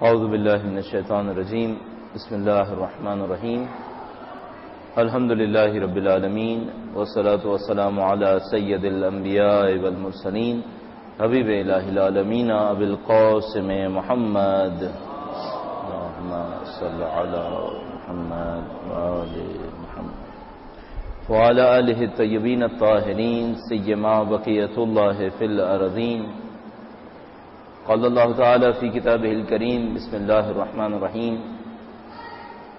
اعوذ باللہ من الشیطان الرجیم بسم اللہ الرحمن الرحیم الحمد للہ رب العالمین والصلاة والسلام علی سید الانبیاء والمرسلین حبیب الہ العالمین ابی القاسم محمد اللہم صلی علی محمد وآل محمد وعلى آلہ الطیبین الطاہرین سیما بقیۃ اللہ فی الارضین قال اللہ تعالی فی کتابہ الکریم بسم اللہ الرحمن الرحیم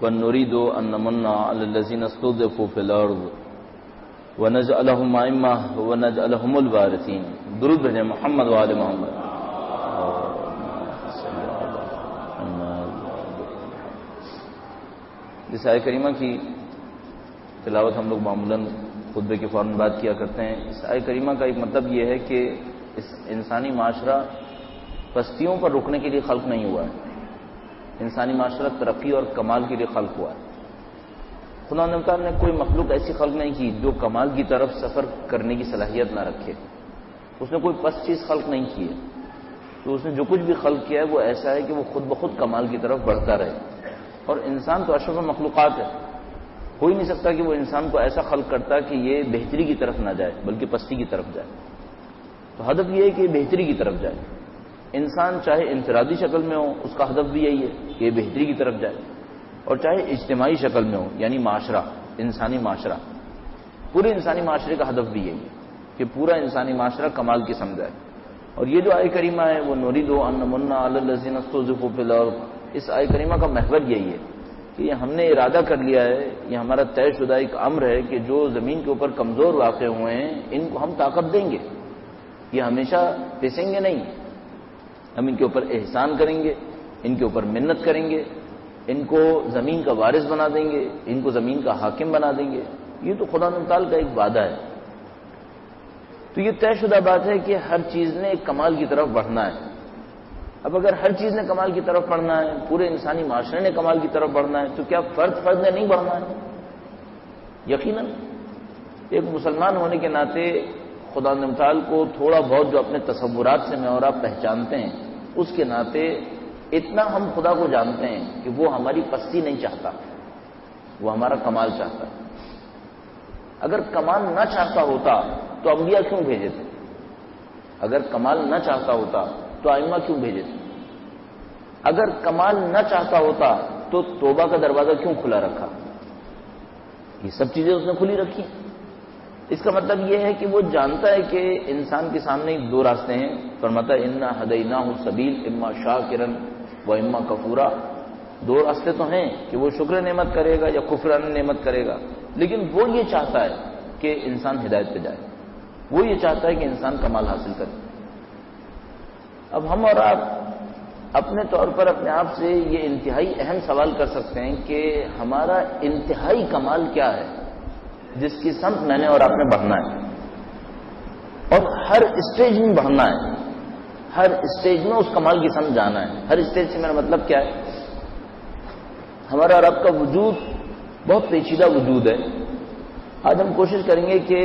وَنُرِيدُ أَن نَّمُنَّ عَلَى الَّذِينَ اسْتُضْعِفُوا فِي الْأَرْضِ وَنَجْعَلَهُمْ أَئِمَّةً وَنَجْعَلَهُمُ الْوَارِثِينَ درود بھیجیں محمد و آل محمد۔ اس آیہ کریمہ کی تلاوت ہم لوگ معمولاً خطبے کے فوراً بعد کیا کرتے ہیں۔ اس آیہ کریمہ کا ایک مطلب یہ ہے کہ اس انسانی معاشرہ پستیوں پر رکنے کے لیے خلق نہیں ہوا ہے، انسانی معاشرہ ترقی اور کمال کے لیے خلق ہوا ہے۔ خدا تعالیٰ نے کوئی مخلوق ایسی خلق نہیں کی جو کمال کی طرف سفر کرنے کی صلاحیت نہ رکھے، اس نے کوئی پست چیز خلق نہیں کی ہے، تو اس نے جو کچھ بھی خلق کیا ہے وہ ایسا ہے کہ وہ خود بخود کمال کی طرف بڑھتا رہے۔ اور انسان تو اشرف مخلوقات ہے، ہو ہی نہیں سکتا کہ وہ انسان کو ایسا خلق کرتا کہ یہ بہتری کی طرف نہ جائے بلکہ پستی کی طرف جائے۔ تو ہدف یہ ہے کہ یہ بہتری کی طرف جائے۔ انسان چاہے انفرادی شکل میں ہو اس کا ہدف بھی یہی ہے کہ یہ بہتری کی طرف جائے، اور چاہے اجتماعی شکل میں ہو یعنی معاشرہ، انسانی معاشرہ، پورے انسانی معاشرے کا ہدف بھی یہی ہے کہ پورا انسانی معاشرہ کمال کی سمجھائے۔ اور یہ جو آیہ کریمہ ہے وہ نُرِيدُ أَن نَّمُنَّ عَلَى الَّذِينَ اسْتُضْعِفُوا فِي الْأَرْضِ، اس آیہ کریمہ کا محور یہی ہے کہ یہ ہم نے ارادہ کر لیا ہے، یہ ہمارا طے شدہ ایک امر ہے کہ جو زمین کے اوپر کمزور واقع ہوئے ہیں ان کو ہم طاقت دیں گے، یہ ہمیشہ پسیں گے نہیں، ہم ان کے اوپر احسان کریں گے، ان کے اوپر منت کریں گے، ان کو زمین کا وارث بنا دیں گے، ان کو زمین کا حاکم بنا دیں گے۔ یہ تو خدا تعالیٰ کا ایک وعدہ ہے۔ تو یہ طے شدہ بات ہے کہ ہر چیز نے ایک کمال کی طرف بڑھنا ہے۔ اب اگر ہر چیز نے کمال کی طرف بڑھنا ہے، پورے انسانی معاشرے نے کمال کی طرف بڑھنا ہے، تو کیا فرد نے نہیں بڑھنا ہے؟ یقیناً ایک مسلمان ہونے کے ناطے خدا تعالی کو تھوڑا بہت جو اپنے تصورات سے میں اور آپ پہچانتے ہیں، اس کے ناطے اتنا ہم خدا کو جانتے ہیں کہ وہ ہماری پستی نہیں چاہتا، وہ ہمارا کمال چاہتا ہے۔ اگر کمال نہ چاہتا ہوتا تو انبیاء کیوں بھیجے تھے؟ اگر کمال نہ چاہتا ہوتا تو ائمہ کیوں بھیجے تھے؟ اگر کمال نہ چاہتا ہوتا تو توبہ کا دروازہ کیوں کھلا رکھا؟ یہ سب چیزیں اس نے کھلی رکھی۔ اس کا مطلب یہ ہے کہ وہ جانتا ہے کہ انسان کے سامنے دو راستے ہیں، فرماتا ہے انا ہدیناہ السبیل اما شاکرا و اما کفورا، دو راستے تو ہیں کہ وہ شکر نعمت کرے گا یا کفران نعمت کرے گا، لیکن وہ یہ چاہتا ہے کہ انسان ہدایت پہ جائے، وہ یہ چاہتا ہے کہ انسان کمال حاصل کرے۔ اب ہم اور آپ اپنے طور پر اپنے آپ سے یہ انتہائی اہم سوال کر سکتے ہیں کہ ہمارا انتہائی کمال کیا ہے جس کی سمت میں نے اور آپ نے بڑھنا ہے، اور ہر اسٹیج میں بڑھنا ہے، ہر اسٹیج میں اس کمال کی سمت جانا ہے۔ ہر اسٹیج سے میرا مطلب کیا ہے؟ ہمارا اور آپ کا وجود بہت پیچیدہ وجود ہے۔ آج ہم کوشش کریں گے کہ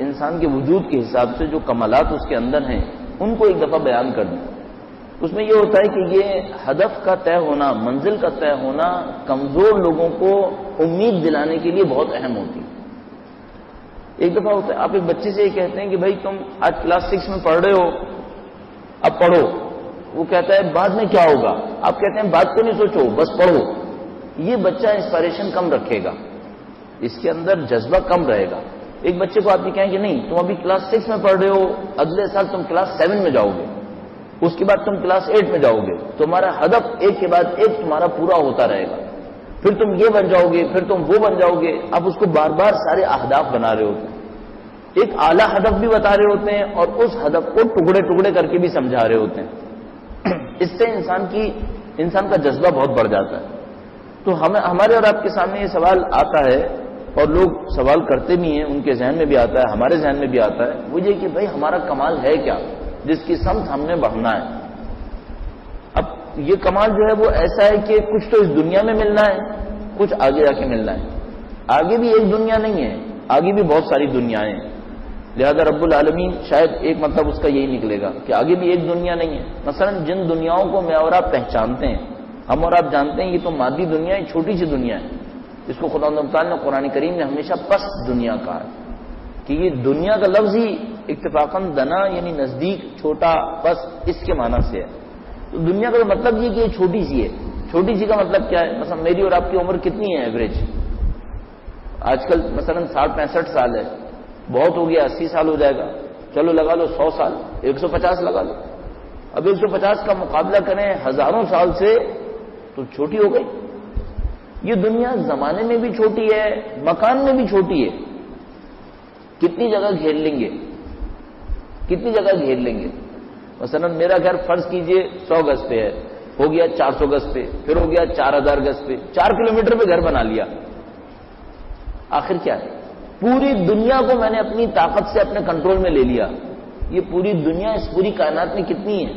انسان کے وجود کے حساب سے جو کمالات اس کے اندر ہیں ان کو ایک دفعہ بیان کر دیں۔ اس میں یہ ہوتا ہے کہ یہ ہدف کا طے ہونا، منزل کا طے ہونا کمزور لوگوں کو امید دلانے کے لیے بہت اہم ہوتی ہے۔ ایک دفعہ ہوتا ہے آپ ایک بچے سے یہ کہتے ہیں کہ بھائی تم آج کلاس 6 میں پڑھ رہے ہو، اب پڑھو۔ وہ کہتا ہے بعد میں کیا ہوگا؟ آپ کہتے ہیں بات کو نہیں سوچو، بس پڑھو۔ یہ بچہ انسپائریشن کم رکھے گا، اس کے اندر جذبہ کم رہے گا۔ ایک بچے کو آپ یہ کہیں کہ نہیں تم ابھی کلاس 6 میں پڑھ رہے ہو، اگلے سال تم کلاس 7 میں جاؤ گے، اس کے بعد تم کلاس 8 میں جاؤ گے، تمہارا ہدف ایک کے بعد ایک تمہارا پورا ہوتا رہے گا، پھر تم یہ بن جاؤ گے، پھر تم وہ بن جاؤ گے۔ آپ اس کو بار بار سارے اہداف بنا رہے ہوتے ہیں، ایک اعلیٰ ہدف بھی بتا رہے ہوتے ہیں اور اس ہدف کو ٹکڑے ٹکڑے کر کے بھی سمجھا رہے ہوتے ہیں۔ اس سے انسان کا جذبہ بہت بڑھ جاتا ہے۔ تو ہمارے اور آپ کے سامنے یہ سوال آتا ہے، اور لوگ سوال کرتے بھی ہیں، ان کے ذہن میں بھی آتا ہے، ہمارے ذہن میں بھی آتا ہے، وہ یہ کہ بھائی ہمارا کمال ہے کیا جس کی سمت ہم نے بڑھنا ہے؟ اب یہ کمال جو ہے وہ ایسا ہے کہ کچھ تو اس دنیا میں ملنا ہے، کچھ آگے جا کے ملنا ہے۔ آگے بھی ایک دنیا نہیں ہے، آگے بھی بہت ساری دنیایں ہیں، لہذا رب العالمین شاید ایک مطلب اس کا یہی نکلے گا کہ آگے بھی ایک دنیا نہیں ہے۔ مثلا جن دنیاؤں کو میں اور آپ پہچانتے ہیں ہم اور آپ جانتے ہیں یہ تو مادی دنیا ہے، چھوٹی سی دنیا ہے، اس کو خدا تعالیٰ نے قرآن کریم نے ہمیشہ پست دنیا کہا ہے کہ یہ دنیا کا لفظ ہی اتفاقاً دنا یعنی نزدیک، چھوٹا، پست اس کے معنی سے ہے۔ تو دنیا کا مطلب یہ کہ یہ چھوٹی سی ہے۔ چھوٹی سی کا مطلب کیا ہے؟ مثلا میری اور آپ کی عمر کتنی ہے ایوریج؟ آج کل مثلا 60-65 سال ہے، بہت ہو گیا 80 سال ہو جائے گا، چلو لگا لو 100 سال، 150 لگا لو۔ اب 150 کا مقابلہ کریں ہزاروں سال سے تو چھوٹی ہو گئی۔ یہ دنیا زمانے میں بھی چھوٹی ہے، مکان میں بھی چھوٹی ہے۔ کتنی جگہ گھیر لیں گے، کتنی جگہ گھیر لیں گے؟ مثلا میرا گھر فرض کیجئے 100 گز پہ ہے، ہو گیا 400 گز پہ، پھر ہو گیا 4000 گز پہ، 4 کلومیٹر پہ گھر بنا لیا۔ آخر کیا ہے؟ پوری دنیا کو میں نے اپنی طاقت سے اپنے کنٹرول میں لے لیا۔ یہ پوری دنیا اس پوری کائنات میں کتنی ہے؟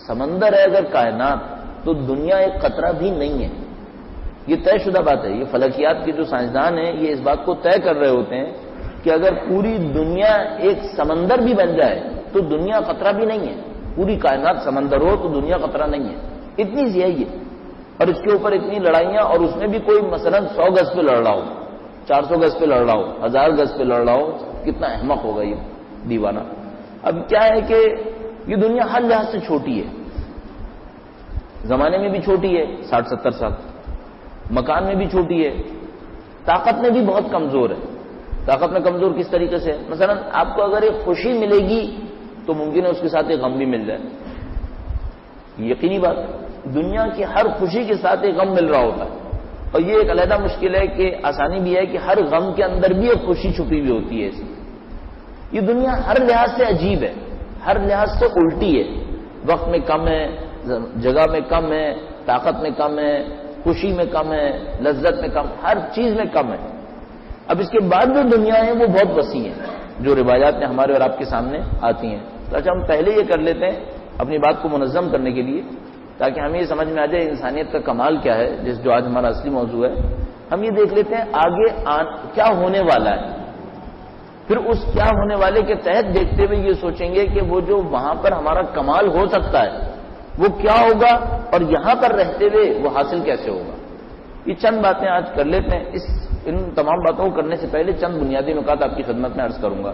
سمندر ہے اگر کائنات، تو دنیا ایک قطرہ بھی نہیں ہے۔ یہ طے شدہ بات ہے۔ یہ فلکیات کے جو سائنسدان ہیں یہ اس بات کو طے کر رہے ہوتے ہیں کہ اگر پوری دنیا ایک سمندر بھی بن جائے تو دنیا قطرہ بھی نہیں ہے۔ پوری کائنات سمندر ہو تو دنیا قطرہ نہیں ہے، اتنی سی ہے یہ۔ اور اس کے اوپر اتنی لڑائیاں، اور اس میں بھی کوئی مثلا 100 گز پہ لڑ رہا ہو، 400 گز پہ لڑ رہا ہو، 1000 گز پہ لڑ رہا ہو، کتنا احمق ہوگا یہ دیوانہ۔ اب کیا ہے کہ یہ دنیا ہر لحاظ سے چھوٹی ہے، زمانے میں بھی چھوٹی ہے 60-70 سال، مکان میں بھی چھوٹی ہے، طاقت میں بھی بہت کمزور ہے۔ طاقت میں کمزور کس طریقے سے؟ مثلا آپ کو اگر ایک خوشی ملے گی تو ممکن ہے اس کے ساتھ ایک غم بھی مل جائے، یقینی بات ہے۔ دنیا کی ہر خوشی کے ساتھ ایک غم مل رہا ہوتا ہے، اور یہ ایک علیحدہ مشکل ہے کہ آسانی بھی ہے کہ ہر غم کے اندر بھی ایک خوشی چھپی ہوئی ہوتی ہے ایسی۔ یہ دنیا ہر لحاظ سے عجیب ہے، ہر لحاظ سے الٹی ہے۔ وقت میں کم ہے، جگہ میں کم ہے، طاقت میں کم ہے، خوشی میں کم ہے، لذت میں کم، ہر چیز میں کم ہے۔ اب اس کے بعد جو دنیا ہے وہ بہت وسیع ہے، جو روایات میں ہمارے اور آپ کے سامنے آتی ہیں۔ تو اچھا ہم پہلے یہ کر لیتے ہیں اپنی بات کو منظم کرنے کے لیے، تاکہ ہمیں یہ سمجھ میں آ جائے انسانیت کا کمال کیا ہے، جو آج ہمارا اصلی موضوع ہے۔ ہم یہ دیکھ لیتے ہیں آگے کیا ہونے والا ہے، پھر اس کیا ہونے والے کے تحت دیکھتے ہوئے یہ سوچیں گے کہ وہ جو وہاں پر ہمارا کمال ہو سکتا ہے وہ کیا ہوگا، اور یہاں پر رہتے ہوئے وہ حاصل کیسے ہوگا۔ یہ چند باتیں آج کر لیتے ہیں۔ ان تمام باتوں کو کرنے سے پہلے چند بنیادی نکات آپ کی خدمت میں عرض کروں گا۔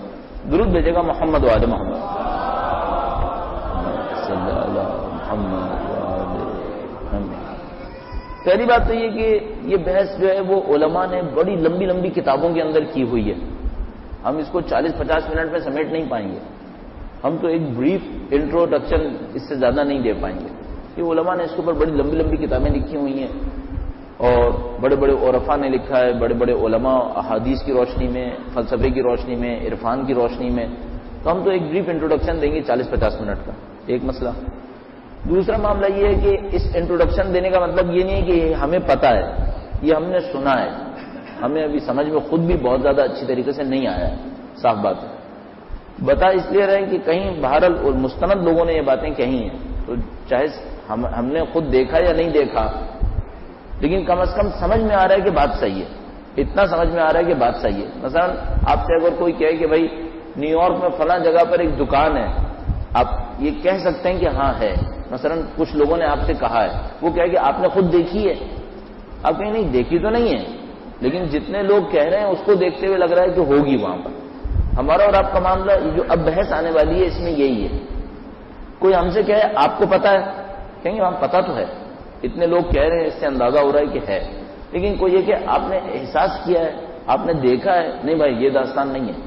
درود بھیجے گا محمد و آل محمد۔ پہلی بات تو یہ کہ یہ بحث جو ہے وہ علماء نے بڑی لمبی لمبی کتابوں کے اندر کی ہوئی ہے، ہم اس کو 40-50 منٹ میں سمیٹ نہیں پائیں گے۔ ہم تو ایک بریف انٹروڈکشن اس سے زیادہ نہیں دے پائیں گے۔ یہ علماء نے اس کے اوپر بڑی لمبی لمبی کتابیں لکھی ہوئی ہیں، اور بڑے بڑے عرفاء نے لکھا ہے، بڑے بڑے علماء احادیث کی روشنی میں، فلسفے کی روشنی میں، عرفان کی روشنی میں۔ تو ہم تو ایک بریف انٹروڈکشن دیں گے 40-50 منٹ کا، ایک مسئلہ۔ دوسرا معاملہ یہ ہے کہ اس انٹروڈکشن دینے کا مطلب یہ نہیں ہے کہ ہمیں پتہ ہے، یہ ہم نے سنا ہے، ہمیں ابھی سمجھ میں خود بھی بہت زیادہ اچھی طریقے سے نہیں آیا ہے، صاف بات ہے۔ بتا اس لیے رہے کہ کہیں بہرحال مستند لوگوں نے یہ باتیں کہی ہیں، تو چاہے ہم نے خود دیکھا یا نہیں دیکھا، لیکن کم از کم سمجھ میں آ رہا ہے کہ بات صحیح ہے، اتنا سمجھ میں آ رہا ہے کہ بات صحیح ہے۔ مثلا آپ سے اگر کوئی کہے کہ بھائی نیو یارک میں فلاں جگہ پر ایک دکان ہے، آپ یہ کہہ سکتے ہیں کہ ہاں ہے۔ مثلا کچھ لوگوں نے آپ سے کہا ہے، وہ کہے کہ آپ نے خود دیکھی ہے، آپ کہیں نہیں دیکھی تو نہیں ہے، لیکن جتنے لوگ کہہ رہے ہیں اس کو دیکھتے ہوئے لگ رہا ہے کہ ہوگی وہاں پر۔ ہمارا اور آپ کا معاملہ جو اب بحث آنے والی ہے اس میں یہی ہے۔ کوئی ہم سے کہے آپ کو پتا ہے، کہیں گے ہم پتا تو ہے، اتنے لوگ کہہ رہے ہیں اس سے اندازہ ہو رہا ہے کہ ہے، لیکن کوئی یہ کہ آپ نے احساس کیا ہے، آپ نے دیکھا ہے، نہیں بھائی یہ داستان نہیں ہے۔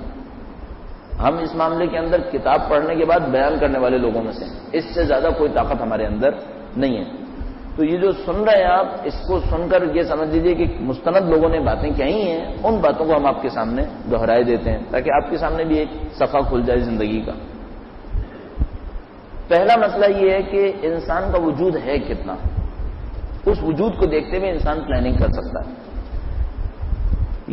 ہم اس معاملے کے اندر کتاب پڑھنے کے بعد بیان کرنے والے لوگوں میں سے، اس سے زیادہ کوئی طاقت ہمارے اندر نہیں ہے۔ تو یہ جو سن رہے ہیں آپ، اس کو سن کر یہ سمجھ لیجیے کہ مستند لوگوں نے باتیں کہی ہیں، ان باتوں کو ہم آپ کے سامنے دہرائے دیتے ہیں تاکہ آپ کے سامنے بھی ایک صفحہ کھل جائے زندگی کا۔ پہلا مسئلہ یہ ہے کہ انسان کا وجود ہے کتنا، اس وجود کو دیکھتے ہوئے انسان پلاننگ کر سکتا ہے۔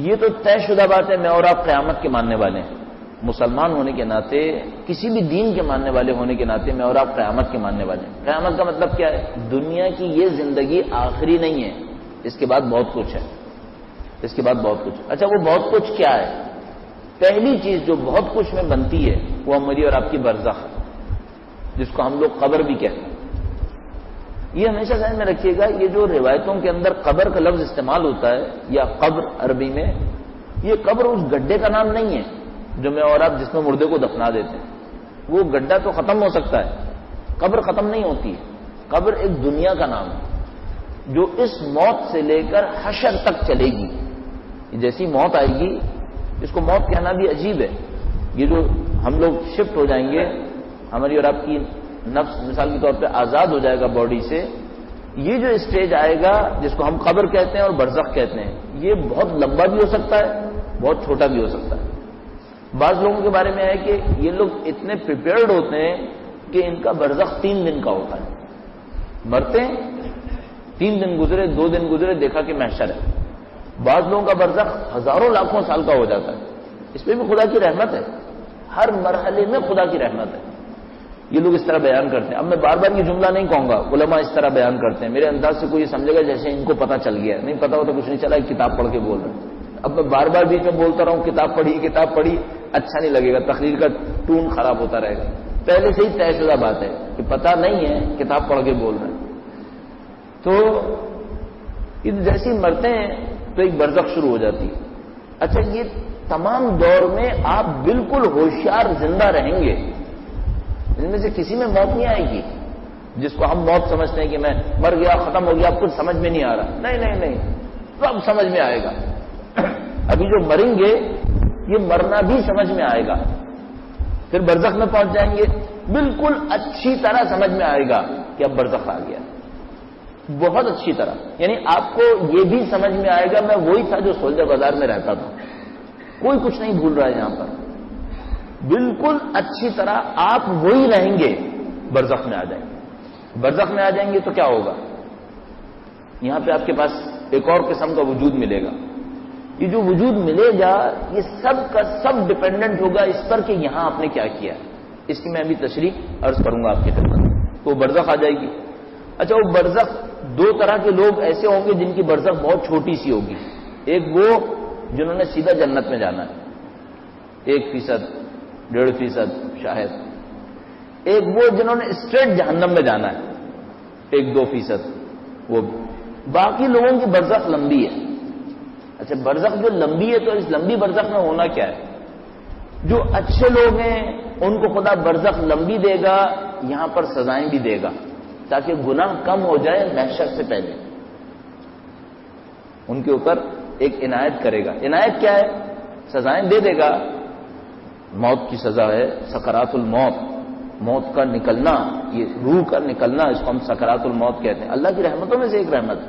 یہ تو طے شدہ بات ہے، میں اور آپ قیامت کے ماننے والے ہیں، مسلمان ہونے کے ناطے، کسی بھی دین کے ماننے والے ہونے کے ناطے میں اور آپ قیامت کے ماننے والے ہیں۔ قیامت کا مطلب کیا ہے؟ دنیا کی یہ زندگی آخری نہیں ہے، اس کے بعد بہت کچھ ہے، اس کے بعد بہت کچھ۔ اچھا وہ بہت کچھ کیا ہے؟ پہلی چیز جو بہت کچھ میں بنتی ہے وہ میری اور آپ کی برزخ، جس کو ہم لوگ قبر بھی کہتے ہیں۔ یہ ہمیشہ ذہن میں رکھیے گا، یہ جو روایتوں کے اندر قبر کا لفظ استعمال ہوتا ہے یا قبر عربی میں، یہ قبر اس گڈھے کا نام نہیں ہے جو میں اور آپ جس میں مردے کو دفنا دیتے ہیں. وہ گڈھا تو ختم ہو سکتا ہے، قبر ختم نہیں ہوتی ہے. قبر ایک دنیا کا نام ہے جو اس موت سے لے کر حشر تک چلے گی. جیسی موت آئے گی، اس کو موت کہنا بھی عجیب ہے. یہ جو ہم لوگ شفٹ ہو جائیں گے، ہماری اور آپ کی نفس مثال کے طور پہ آزاد ہو جائے گا باڈی سے، یہ جو اسٹیج آئے گا جس کو ہم قبر کہتے ہیں اور برزخ کہتے ہیں، یہ بہت لمبا بھی ہو سکتا ہے، بہت چھوٹا بھی ہو سکتا ہے. بعض لوگوں کے بارے میں ہے کہ یہ لوگ اتنے پریپیئرڈ ہوتے ہیں کہ ان کا برزخ 3 دن کا ہوتا ہے. مرتے ہیں، 3 دن گزرے، 2 دن گزرے، دیکھا کہ محشر ہے. بعض لوگوں کا برزخ ہزاروں لاکھوں سال کا ہو جاتا ہے. اس پہ بھی خدا کی رحمت ہے، ہر مرحلے میں خدا کی رحمت ہے. یہ لوگ اس طرح بیان کرتے ہیں. اب میں بار بار یہ جملہ نہیں کہوں گا، علماء اس طرح بیان کرتے ہیں. میرے انداز سے کوئی یہ سمجھے گا جیسے ان کو پتہ چل گیا ہے. نہیں پتا ہوتا کچھ نہیں چلا، ایک کتاب پڑھ کے بول رہے ہیں. اب میں بار بار بیچ میں بولتا رہا ہوں کتاب پڑھی، اچھا نہیں لگے گا، تقریر کا ٹون خراب ہوتا رہے گا. پہلے سے ہی طے شدہ بات ہے کہ پتہ نہیں ہے، کتاب پڑھ کے بول رہے ہیں. تو جیسے ہی مرتے ہیں تو ایک برزخ شروع ہو جاتی ہے. اچھا، یہ تمام دور میں آپ بالکل ہوشیار زندہ رہیں گے. ان میں سے کسی میں موت نہیں آئے گی جس کو ہم موت سمجھتے ہیں کہ میں مر گیا، ختم ہو گیا، اب کچھ سمجھ میں نہیں آ رہا. نہیں، سب سمجھ میں آئے گا. ابھی جو مریں گے یہ مرنا بھی سمجھ میں آئے گا. پھر برزخ میں پہنچ جائیں گے، بالکل اچھی طرح سمجھ میں آئے گا کہ اب برزخ آ گیا، بہت اچھی طرح. یعنی آپ کو یہ بھی سمجھ میں آئے گا میں وہی تھا جو سولجر بازار میں رہتا تھا. کوئی کچھ نہیں بھول رہا ہے یہاں پر. بالکل اچھی طرح آپ وہی رہیں گے. برزخ میں آ جائیں گے. برزخ میں آ جائیں گے تو کیا ہوگا؟ یہاں پہ آپ کے پاس ایک اور قسم کا وجود ملے گا. یہ جو وجود ملے گا یہ سب کا سب ڈپینڈنٹ ہوگا اس پر کہ یہاں آپ نے کیا کیا. اس کی میں ابھی تشریح عرض کروں گا آپ کی خدمت. تو برزخ آ جائے گی. اچھا، وہ برزخ 2 طرح کے لوگ ایسے ہوں گے جن کی برزخ بہت چھوٹی سی ہوگی. ایک وہ جنہوں نے سیدھا جنت میں جانا ہے، 1%، 1.5% شاید. ایک وہ جنہوں نے اسٹریٹ جہنم میں جانا ہے، 1-2%. وہ باقی لوگوں کی برزخ لمبی ہے. اچھا، برزخ جو لمبی ہے تو اس لمبی برزخ میں ہونا کیا ہے؟ جو اچھے لوگ ہیں ان کو خدا برزخ لمبی دے گا، یہاں پر سزائیں بھی دے گا تاکہ گناہ کم ہو جائے محشر سے پہلے. ان کے اوپر ایک عنایت کرے گا. عنایت کیا ہے؟ سزائیں دے دے گا. موت کی سزا ہے سکرات الموت، موت کا نکلنا، یہ روح کا نکلنا، اس کو ہم سکرات الموت کہتے ہیں. اللہ کی رحمتوں میں سے ایک رحمت،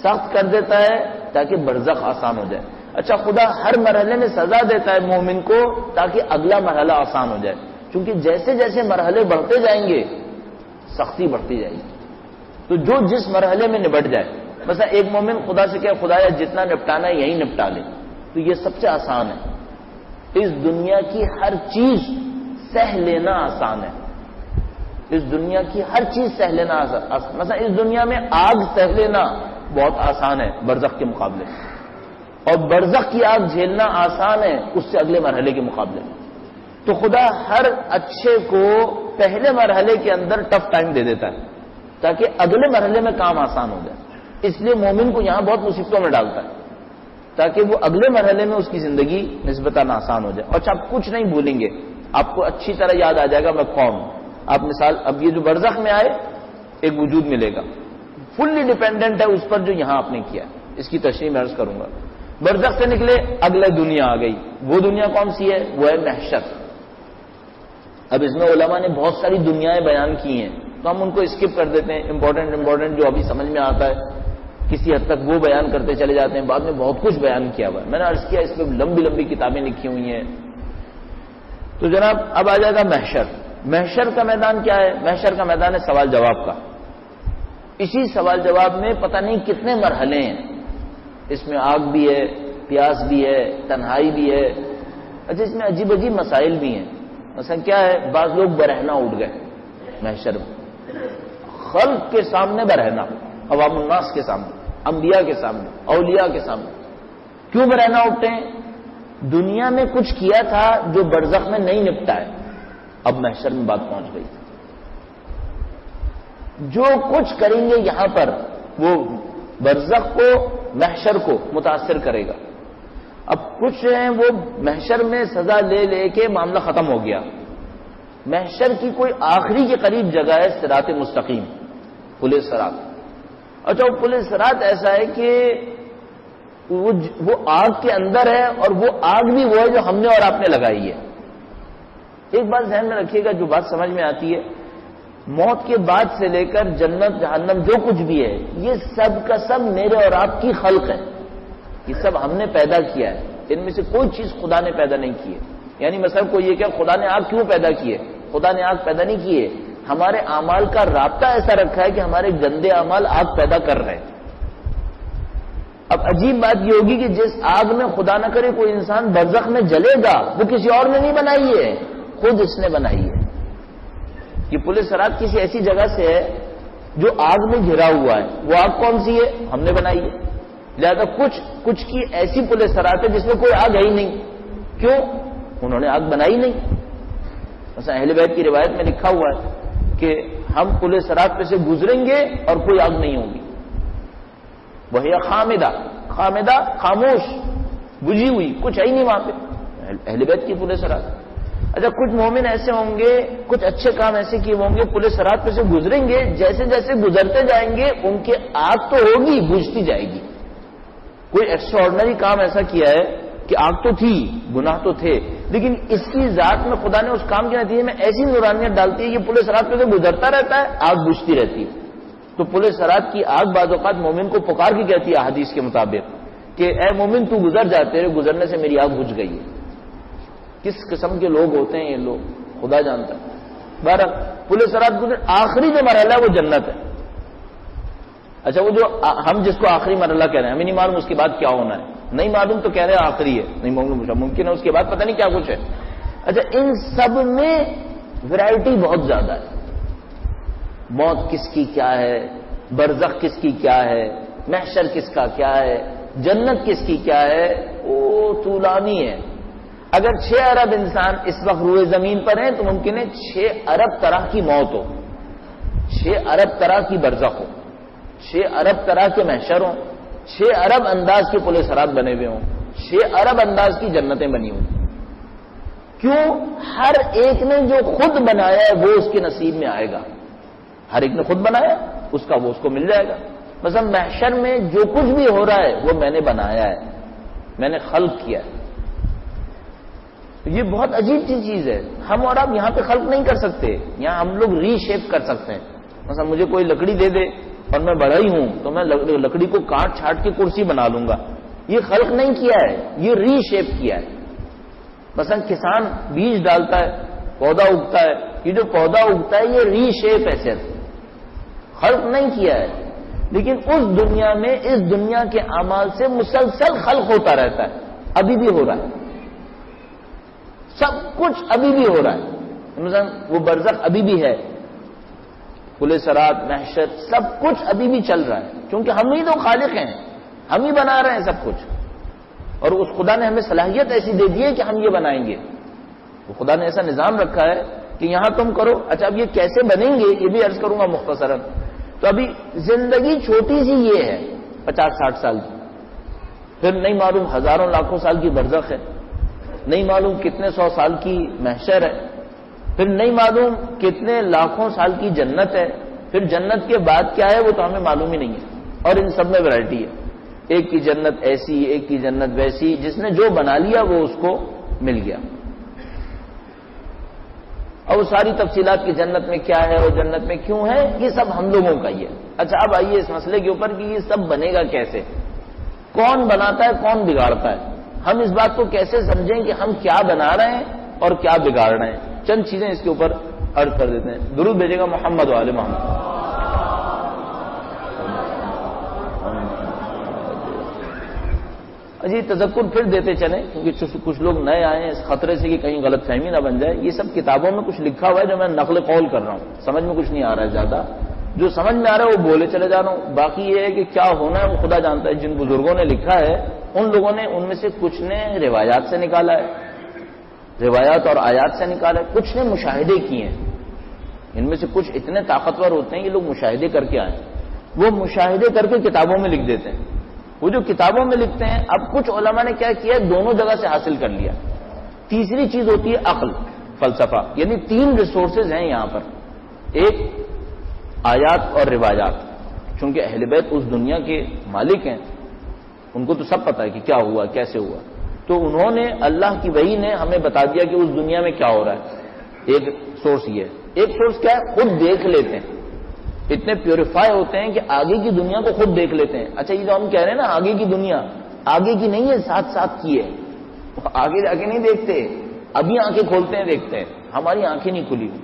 سخت کر دیتا ہے تاکہ برزخ آسان ہو جائے. اچھا، خدا ہر مرحلے میں سزا دیتا ہے مومن کو تاکہ اگلا مرحلہ آسان ہو جائے. کیونکہ جیسے جیسے مرحلے بڑھتے جائیں گے سختی بڑھتی جائے گی. تو جو جس مرحلے میں نبٹ جائے، مثلا ایک مومن خدا سے کہے خدایا جتنا نپٹانا ہے یہی نپٹا لے، تو یہ سب سے آسان ہے. اس دنیا کی ہر چیز سہ لینا آسان ہے. اس دنیا کی ہر چیز سہ لینا آسان. مثلا اس دنیا میں آگ سہ لینا بہت آسان ہے برزخ کے مقابلے، اور برزخ کی آگ جھیلنا آسان ہے اس سے اگلے مرحلے کے مقابلے. تو خدا ہر اچھے کو پہلے مرحلے کے اندر ٹف ٹائم دے دیتا ہے تاکہ اگلے مرحلے میں کام آسان ہو جائے. اس لیے مومن کو یہاں بہت مصیبتوں میں ڈالتا ہے تاکہ وہ اگلے مرحلے میں اس کی زندگی نسبتاً آسان ہو جائے. اور آپ کچھ نہیں بھولیں گے، آپ کو اچھی طرح یاد آ جائے گا میں کون ہوں. آپ مثال، اب یہ جو برزخ میں آئے ایک وجود ملے گا، فلی ڈیپینڈنٹ ہے اس پر جو یہاں آپ نے کیا. اس کی تشریح میں عرض کروں گا. برزخ سے نکلے اگلے دنیا آ گئی. وہ دنیا کون سی ہے؟ وہ ہے محشر. اب اس میں علماء نے بہت ساری دنیایں بیان کی ہیں تو ہم ان کو اسکپ کر دیتے ہیں. امپورٹنٹ جو ابھی سمجھ میں آتا ہے کسی حد تک وہ بیان کرتے چلے جاتے ہیں. بعد میں بہت کچھ بیان کیا ہوا ہے. میں نے عرض کیا اس پہ لمبی لمبی کتابیں لکھی ہوئی ہیں. تو جناب اب آ جائے گا محشر. محشر کا میدان کیا ہے؟ محشر کا میدان ہے سوال جواب کا. اسی سوال جواب میں پتہ نہیں کتنے مرحلے ہیں. اس میں آگ بھی ہے، پیاس بھی ہے، تنہائی بھی ہے. اچھا، اس میں عجیب عجیب مسائل بھی ہیں. مثلا کیا ہے؟ بعض لوگ برہنہ اٹھ گئے محشر میں، خلق کے سامنے برہنہ، عوام الناس کے سامنے، انبیاء کے سامنے، اولیاء کے سامنے. کیوں برہنہ اٹھتے ہیں؟ دنیا میں کچھ کیا تھا جو برزخ میں نہیں نپٹا ہے، اب محشر میں بات پہنچ گئی. جو کچھ کریں گے یہاں پر وہ برزخ کو، محشر کو متاثر کرے گا. اب کچھ ہیں وہ محشر میں سزا لے لے کے معاملہ ختم ہو گیا. محشر کی کوئی آخری کے قریب جگہ ہے صراط مستقیم، پل صراط. اچھا وہ پل صراط ایسا ہے کہ وہ آگ کے اندر ہے، اور وہ آگ بھی وہ ہے جو ہم نے اور آپ نے لگائی ہے. ایک بات ذہن میں رکھیے گا، جو بات سمجھ میں آتی ہے، موت کے بعد سے لے کر جنت جہنم جو کچھ بھی ہے، یہ سب کا سب میرے اور آپ کی خلق ہے. یہ سب ہم نے پیدا کیا ہے. ان میں سے کوئی چیز خدا نے پیدا نہیں کی ہے. یعنی مثلا کوئی یہ کہ خدا نے آگ کیوں پیدا کی ہے؟ خدا نے آگ پیدا نہیں کی ہے. ہمارے اعمال کا رابطہ ایسا رکھا ہے کہ ہمارے گندے اعمال آگ پیدا کر رہے ہیں. اب عجیب بات یہ ہوگی کہ جس آگ میں خدا نہ کرے کوئی انسان برزخ میں جلے گا، وہ کسی اور نے نہیں بنائی ہے، خود اس نے بنائی ہے. یہ پل صراط کسی ایسی جگہ سے ہے جو آگ میں گھرا ہوا ہے. وہ آگ کون سی ہے؟ ہم نے بنائی ہے. لہذا کچھ کی ایسی پل صراط ہے جس میں کوئی آگ ہے ہی نہیں. کیوں؟ انہوں نے آگ بنائی نہیں. مثلا اہل بیت کی روایت میں لکھا ہوا ہے کہ ہم پل صراط پہ سے گزریں گے اور کوئی آگ نہیں ہوگی. وہی خامدہ، خامدہ خاموش، بجھی ہوئی، کچھ ہے ہی نہیں وہاں پہ. اہل بیت کی پل صراط. اچھا کچھ مومن ایسے ہوں گے، کچھ اچھے کام ایسے کیے ہوں گے، پل صراط پہ سے گزریں گے، جیسے جیسے گزرتے جائیں گے ان کے آگ تو ہوگی، بجھتی جائے گی. کوئی ایکسٹرا آرڈنری کام ایسا کیا ہے کہ آگ تو تھی، گناہ تو تھے، لیکن اس کی ذات میں خدا نے اس کام کے نتیجے میں ایسی نورانیت ڈالتی ہے کہ پل صراط پہ سے گزرتا رہتا ہے، آگ بجھتی رہتی ہے. تو پل صراط کی آگ بعض اوقات مومن کو پکار کے کہتی ہے حدیث کے مطابق کہ اے مومن تو گزر جاتے رہے، گزرنے سے میری آگ بجھ گئی ہے. کس قسم کے لوگ ہوتے ہیں یہ لوگ، خدا جانتا ہے. بہرحال پل صراط گزر، آخری جو مرحلہ ہے وہ جنت ہے. اچھا وہ جو ہم جس کو آخری مرحلہ کہہ رہے ہیں، ہمیں نہیں معلوم اس کے بعد کیا ہونا ہے. نہیں معلوم تو کہہ رہے ہیں آخری ہے، نہیں ممکن ہے اس کے بعد پتہ نہیں کیا کچھ ہے. اچھا ان سب میں ویرائٹی بہت زیادہ ہے. موت کس کی کیا ہے، برزخ کس کی کیا ہے، محشر کس کا کیا ہے، جنت کس کی کیا ہے، وہ طولانی ہے. اگر 6 ارب انسان اس وقت روئے زمین پر ہیں تو ممکن ہے 6 ارب طرح کی موت ہو، 6 ارب طرح کی برزخ ہو، 6 ارب طرح کے محشر ہوں، 6 ارب انداز کے پل صراط بنے ہوئے ہوں، 6 ارب انداز کی جنتیں بنی ہوں. کیوں؟ ہر ایک نے جو خود بنایا ہے وہ اس کے نصیب میں آئے گا. ہر ایک نے خود بنایا اس کا وہ اس کو مل جائے گا. مثلا محشر میں جو کچھ بھی ہو رہا ہے وہ میں نے بنایا ہے، میں نے خلق کیا ہے. یہ بہت عجیب سی چیز ہے. ہم اور آپ یہاں پہ خلق نہیں کر سکتے، یہاں ہم لوگ ری شیپ کر سکتے ہیں. مثلا مجھے کوئی لکڑی دے دے اور میں بڑا ہی ہوں تو میں لکڑی کو کاٹ چھاٹ کے کرسی بنا لوں گا. یہ خلق نہیں کیا ہے، یہ ری شیپ کیا ہے. مثلا کسان بیج ڈالتا ہے، پودا اگتا ہے، یہ جو پودا اگتا ہے یہ ری شیپ ہے، صرف خلق نہیں کیا ہے. لیکن اس دنیا میں اس دنیا کے اعمال سے مسلسل خلق ہوتا رہتا ہے. ابھی بھی ہو رہا ہے، سب کچھ ابھی بھی ہو رہا ہے. مثلا وہ برزخ ابھی بھی ہے، پل صراط، محشر، سب کچھ ابھی بھی چل رہا ہے. کیونکہ ہم ہی تو خالق ہیں، ہم ہی بنا رہے ہیں سب کچھ. اور اس خدا نے ہمیں صلاحیت ایسی دے دی ہے کہ ہم یہ بنائیں گے. وہ خدا نے ایسا نظام رکھا ہے کہ یہاں تم کرو. اچھا اب یہ کیسے بنیں گے یہ بھی عرض کروں گا مختصراً. تو ابھی زندگی چھوٹی سی یہ ہے 50-60 سال کی، پھر نہیں معلوم ہزاروں لاکھوں سال کی برزخ ہے، نہیں معلوم کتنے 100 سال کی محشر ہے، پھر نہیں معلوم کتنے لاکھوں سال کی جنت ہے، پھر جنت کے بعد کیا ہے وہ تو ہمیں معلوم ہی نہیں ہے. اور ان سب میں ورائٹی ہے. ایک کی جنت ایسی، ایک کی جنت ویسی، جس نے جو بنا لیا وہ اس کو مل گیا. اور وہ ساری تفصیلات کی جنت میں کیا ہے اور جنت میں کیوں ہے یہ سب ہم لوگوں کا ہی ہے. اچھا اب آئیے اس مسئلے کے اوپر کہ یہ سب بنے گا کیسے، کون بناتا ہے کون بگاڑتا ہے. ہم اس بات کو کیسے سمجھیں کہ ہم کیا بنا رہے ہیں اور کیا بگاڑ رہے ہیں. چند چیزیں اس کے اوپر عرض کر دیتے ہیں. درود بھیجے گا محمد و آل محمد. جی تذکر پھر دیتے چلیں کیونکہ کچھ لوگ نئے آئے ہیں، اس خطرے سے کہ کہیں غلط فہمی نہ بن جائے. یہ سب کتابوں میں کچھ لکھا ہوا ہے جو میں نقل قول کر رہا ہوں، سمجھ میں کچھ نہیں آ رہا ہے زیادہ. جو سمجھ میں آ رہا ہے وہ بولے چلے جا رہا ہوں. باقی یہ ہے کہ کیا ہونا ہے وہ خدا جانتا ہے. جن بزرگوں نے لکھا ہے ان لوگوں نے ان میں سے کچھ نے روایات سے نکالا ہے، روایات اور آیات سے نکالا ہے، کچھ نے مشاہدے کیے ہیں. ان میں سے کچھ اتنے طاقتور ہوتے ہیں، یہ لوگ مشاہدے کر کے آئے، وہ مشاہدے کر کے کتابوں میں لکھ دیتے ہیں۔ وہ جو کتابوں میں لکھتے ہیں، اب کچھ علماء نے کیا کیا، دونوں جگہ سے حاصل کر لیا۔ تیسری چیز ہوتی ہے عقل، فلسفہ، یعنی 3 ریسورسز ہیں یہاں پر، ایک آیات اور روایات، چونکہ اہل بیت اس دنیا کے مالک ہیں، ان کو تو سب پتہ ہے کہ کیا ہوا کیسے ہوا، تو انہوں نے اللہ کی وحی نے ہمیں بتا دیا کہ اس دنیا میں کیا ہو رہا ہے۔ ایک سورس یہ ہے، ایک سورس کیا ہے، خود دیکھ لیتے ہیں، اتنے پیوریفائی ہوتے ہیں کہ آگے کی دنیا کو خود دیکھ لیتے ہیں۔ اچھا یہ جو ہم کہہ رہے ہیں نا آگے کی دنیا، آگے کی نہیں ہے، ساتھ ساتھ کی ہے، آگے جا کے نہیں دیکھتے، ابھی آنکھیں کھولتے ہیں دیکھتے ہیں، ہماری آنکھیں نہیں کھلی ہوئی۔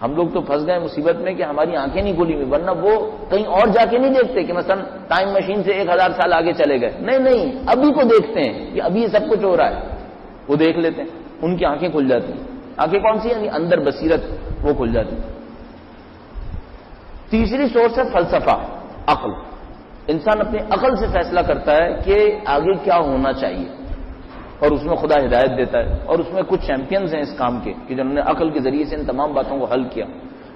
ہم لوگ تو پھنس گئے مصیبت میں کہ ہماری آنکھیں نہیں کھلی ہوئی، ورنہ وہ کہیں اور جا کے نہیں دیکھتے کہ مثلا ٹائم مشین سے 1000 سال آگے چلے گئے، نہیں، ابھی کو دیکھتے ہیں کہ ابھی یہ سب کچھ ہو رہا ہے، وہ دیکھ لیتے ہیں، ان کی آنکھیں کھل جاتی ہیں۔ آنکھیں کون سی ہیں؟ اندر بصیرت، وہ کھل جاتی ہے۔ تیسری سورس ہے فلسفہ، عقل، انسان اپنی عقل سے فیصلہ کرتا ہے کہ آگے کیا ہونا چاہیے، اور اس میں خدا ہدایت دیتا ہے، اور اس میں کچھ چیمپئنز ہیں اس کام کے کہ جنہوں نے عقل کے ذریعے سے ان تمام باتوں کو حل کیا۔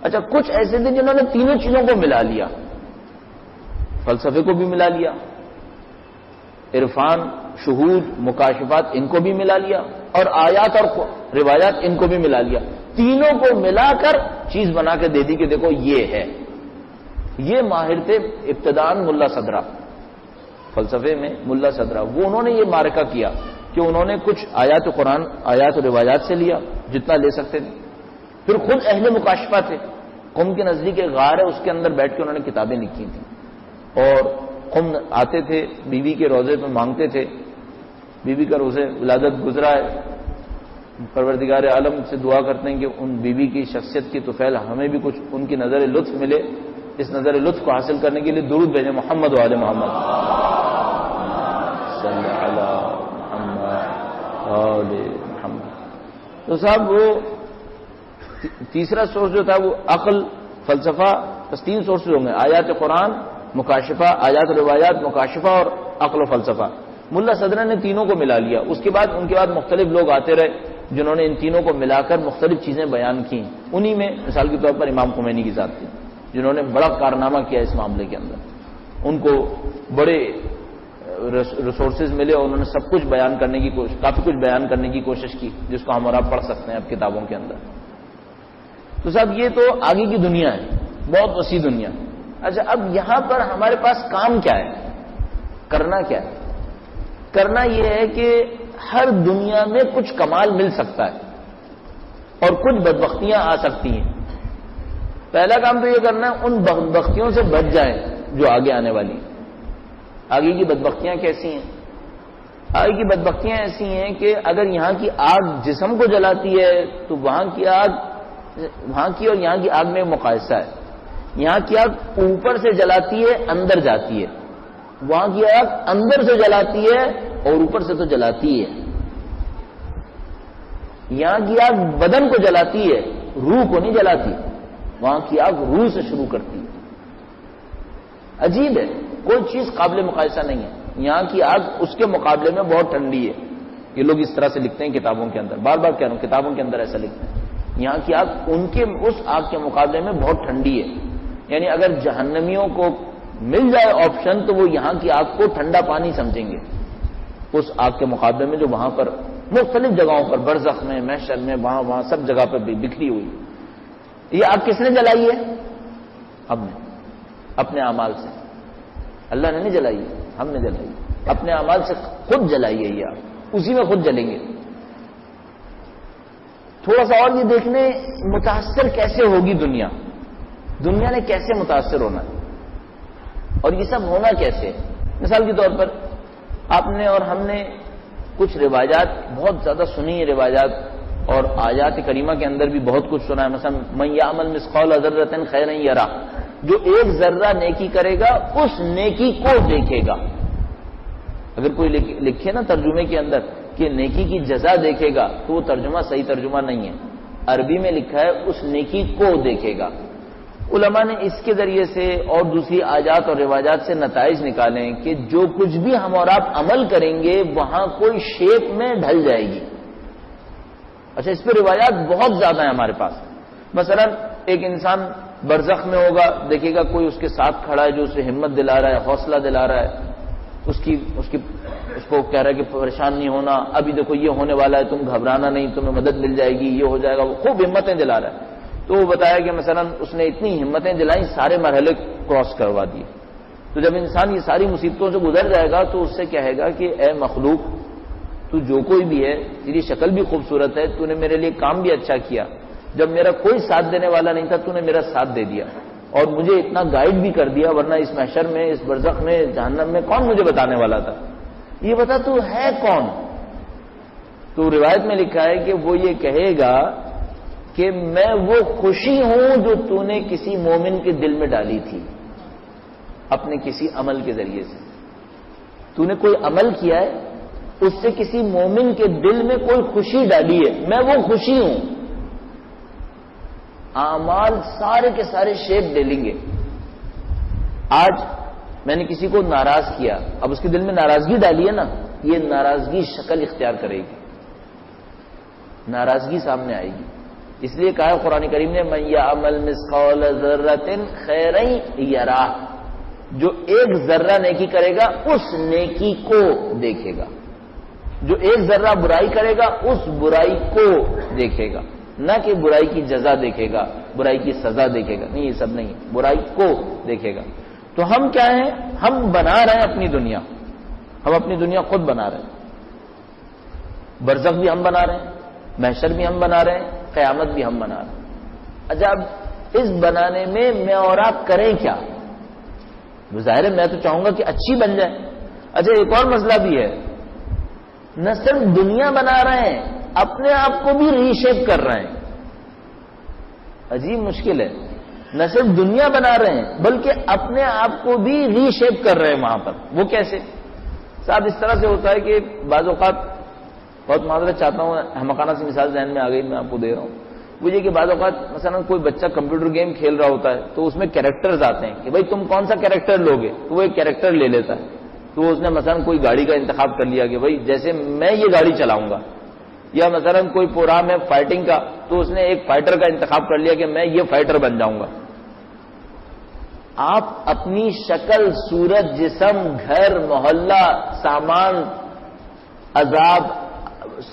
اچھا کچھ ایسے تھے جنہوں نے تینوں چیزوں کو ملا لیا، فلسفے کو بھی ملا لیا، عرفان، شہود، مکاشفات ان کو بھی ملا لیا، اور آیات اور روایات ان کو بھی ملا لیا، تینوں کو ملا کر چیز بنا کے دے دی کہ دیکھو یہ ہے۔ یہ ماہر تھے ابتداءً ملا صدرہ، فلسفے میں ملا صدرہ، وہ انہوں نے یہ معرکہ کیا کہ انہوں نے کچھ آیات قرآن، آیات و روایات سے لیا جتنا لے سکتے تھے، پھر خود اہل مکاشفہ تھے، قم کے نزدیک ایک غار ہے، اس کے اندر بیٹھ کے انہوں نے کتابیں لکھی تھیں، اور قم آتے تھے، بیوی کے روزے میں مانگتے تھے، بیوی کا روزے ولادت گزرا ہے، پروردگار عالم سے دعا کرتے ہیں کہ ان بیوی کی شخصیت کی طفیل ہمیں بھی کچھ ان کی نظر لطف ملے، اس نظر لطف کو حاصل کرنے کے لیے درود بھیجیں محمد و آل محمد صلی اللہ محمد۔ تو صاحب وہ تیسرا سورس جو تھا وہ عقل، فلسفہ، بس 3 سورسز ہوں گے، آیات قرآن، مکاشفہ، آیات روایات، مکاشفہ، اور عقل و فلسفہ۔ ملا صدرہ نے تینوں کو ملا لیا، اس کے بعد ان کے بعد مختلف لوگ آتے رہے جنہوں نے ان تینوں کو ملا کر مختلف چیزیں بیان کی، انہی میں مثال کے طور پر امام خمینی کی ذات تھی جنہوں نے بڑا کارنامہ کیا اس معاملے کے اندر، ان کو بڑے ریسورسز ملے اور انہوں نے سب کچھ بیان کرنے کی کوشش، کافی کچھ بیان کرنے کی کوشش کی جس کو ہم اور آپ پڑھ سکتے ہیں اب کتابوں کے اندر۔ تو صاحب یہ تو آگے کی دنیا ہے، بہت وسیع دنیا۔ اچھا اب یہاں پر ہمارے پاس کام کیا ہے، کرنا کیا ہے؟ کرنا یہ ہے کہ ہر دنیا میں کچھ کمال مل سکتا ہے اور کچھ بدبختیاں آ سکتی ہیں۔ پہلا کام تو یہ کرنا ہے ان بدبختیوں سے بچ جائیں جو آگے آنے والی ہیں۔ آگے کی بدبختیاں کیسی ہیں؟ آگے کی بدبختیاں ایسی ہیں کہ اگر یہاں کی آگ جسم کو جلاتی ہے تو وہاں کی آگ، وہاں کی اور یہاں کی آگ میں مقایسہ ہے، یہاں کی آگ اوپر سے جلاتی ہے اندر جاتی ہے، وہاں کی آگ اندر سے جلاتی ہے اور اوپر سے تو جلاتی ہے۔ یہاں کی آگ بدن کو جلاتی ہے، روح کو نہیں جلاتی، وہاں کی آگ روح سے شروع کرتی ہے۔ عجیب ہے، کوئی چیز قابل مقایسہ نہیں ہے۔ یہاں کی آگ اس کے مقابلے میں بہت ٹھنڈی ہے، یہ لوگ اس طرح سے لکھتے ہیں کتابوں کے اندر، بار بار کہہ رہا ہوں کتابوں کے اندر ایسا لکھتے ہیں، یہاں کی آگ ان کے اس آگ کے مقابلے میں بہت ٹھنڈی ہے۔ یعنی اگر جہنمیوں کو مل جائے آپشن تو وہ یہاں کی آگ کو ٹھنڈا پانی سمجھیں گے اس آگ کے مقابلے میں جو وہاں پر مختلف جگہوں پر، برزخ میں، محشر میں، وہاں سب جگہ پر بکھری ہوئی۔ یہ آگ کس نے جلائی ہے؟ ہم نے، اپنے اعمال سے۔ اللہ نے نہیں جلائی، ہم نے جلائی، اپنے اعمال سے خود جلائی ہے یہ آگ، اسی میں خود جلیں گے۔ تھوڑا سا اور یہ دیکھنے متاثر کیسے ہوگی دنیا، دنیا نے کیسے متاثر ہونا ہے اور یہ سب ہونا کیسے ہے۔ مثال کے طور پر آپ نے اور ہم نے کچھ روایات بہت زیادہ سنی ہیں، روایات اور آیات کریمہ کے اندر بھی بہت کچھ سنا ہے، مثلا من یعمل مثقال ذرۃ خیرا یرہ، جو 1 ذرہ نیکی کرے گا اس نیکی کو دیکھے گا۔ اگر کوئی لکھے نا ترجمے کے اندر کہ نیکی کی جزا دیکھے گا تو وہ ترجمہ صحیح ترجمہ نہیں ہے، عربی میں لکھا ہے اس نیکی کو دیکھے گا۔ علماء نے اس کے ذریعے سے اور دوسری آیات اور روایات سے نتائج نکالے ہیں کہ جو کچھ بھی ہم اور آپ عمل کریں گے وہاں کوئی شیپ میں ڈھل جائے گی۔ اچھا اس پہ روایات بہت زیادہ ہیں ہمارے پاس، مثلا ایک انسان برزخ میں ہوگا، دیکھے گا کوئی اس کے ساتھ کھڑا ہے جو اسے ہمت دلا رہا ہے، حوصلہ دلا رہا ہے، اس کو کہہ رہا ہے کہ پریشان نہیں ہونا، ابھی دیکھو یہ ہونے والا ہے، تم گھبرانا نہیں، تمہیں مدد مل جائے گی، یہ ہو جائے گا، وہ خوب ہمتیں دلا رہا ہے. تو وہ بتایا کہ مثلا اس نے اتنی ہمتیں دلائیں، سارے مرحلے کراس کروا دیے. تو جب انسان یہ ساری مصیبتوں سے گزر جائے گا تو اس سے کہے گا کہ اے مخلوق، تو جو کوئی بھی ہے، تیری شکل بھی خوبصورت ہے، تو نے میرے لیے کام بھی اچھا کیا، جب میرا کوئی ساتھ دینے والا نہیں تھا تو نے میرا ساتھ دے دیا اور مجھے اتنا گائیڈ بھی کر دیا، ورنہ اس محشر میں، اس برزخ میں، جہنم میں کون مجھے بتانے والا تھا؟ یہ بتا تو ہے کون؟ تو روایت میں لکھا ہے کہ وہ یہ کہے گا کہ میں وہ خوشی ہوں جو تو نے کسی مومن کے دل میں ڈالی تھی اپنے کسی عمل کے ذریعے سے. تو نے کوئی عمل کیا ہے، اس سے کسی مومن کے دل میں کوئی خوشی ڈالی ہے، میں وہ خوشی ہوں. اعمال سارے کے سارے شیپ لے لیں گے. آج میں نے کسی کو ناراض کیا، اب اس کے دل میں ناراضگی ڈالی ہے نا، یہ ناراضگی شکل اختیار کرے گی، ناراضگی سامنے آئے گی. اس لیے کہا قرآن کریم نے من یعمل مثقال ذرۃ خیرا یرہ، جو ایک ذرہ نیکی کرے گا اس نیکی کو دیکھے گا، جو ایک ذرہ برائی کرے گا اس برائی کو دیکھے گا، نہ کہ برائی کی جزا دیکھے گا، برائی کی سزا دیکھے گا، نہیں، یہ سب نہیں، برائی کو دیکھے گا. تو ہم کیا ہیں؟ ہم بنا رہے ہیں اپنی دنیا، ہم اپنی دنیا خود بنا رہے ہیں. برزخ بھی ہم بنا رہے ہیں، محشر بھی ہم بنا رہے ہیں، قیامت بھی ہم بنا رہے ہیں. اچھا، اب اس بنانے میں اور آپ کریں کیا؟ ظاہر ہے میں تو چاہوں گا کہ اچھی بن جائے. اچھا، ایک اور مسئلہ بھی ہے، نہ صرف دنیا بنا رہے ہیں، اپنے آپ کو بھی ری شیپ کر رہے ہیں. عجیب مشکل ہے، نہ صرف دنیا بنا رہے ہیں بلکہ اپنے آپ کو بھی ری شیپ کر رہے ہیں وہاں پر. وہ کیسے؟ صاحب اس طرح سے ہوتا ہے کہ بعض اوقات، بہت معذرت چاہتا ہوں، احمقانہ سی مثال ذہن میں آ گئی، میں آپ کو دے رہا ہوں. وہ یہ کہ بعض اوقات مثلا کوئی بچہ کمپیوٹر گیم کھیل رہا ہوتا ہے تو اس میں کیریکٹرز آتے ہیں کہ بھائی تم کون سا کیریکٹر لوگے، تو وہ ایک کیریکٹر لے لیتا ہے. تو اس نے مثلا کوئی گاڑی کا انتخاب کر لیا کہ بھائی جیسے میں یہ گاڑی چلاؤں گا، یا مثلا کوئی پروگرام ہے فائٹنگ کا تو اس نے ایک فائٹر کا انتخاب کر لیا کہ میں یہ فائٹر بن جاؤں گا. آپ اپنی شکل، صورت، جسم، گھر، محلہ، سامان، عذاب،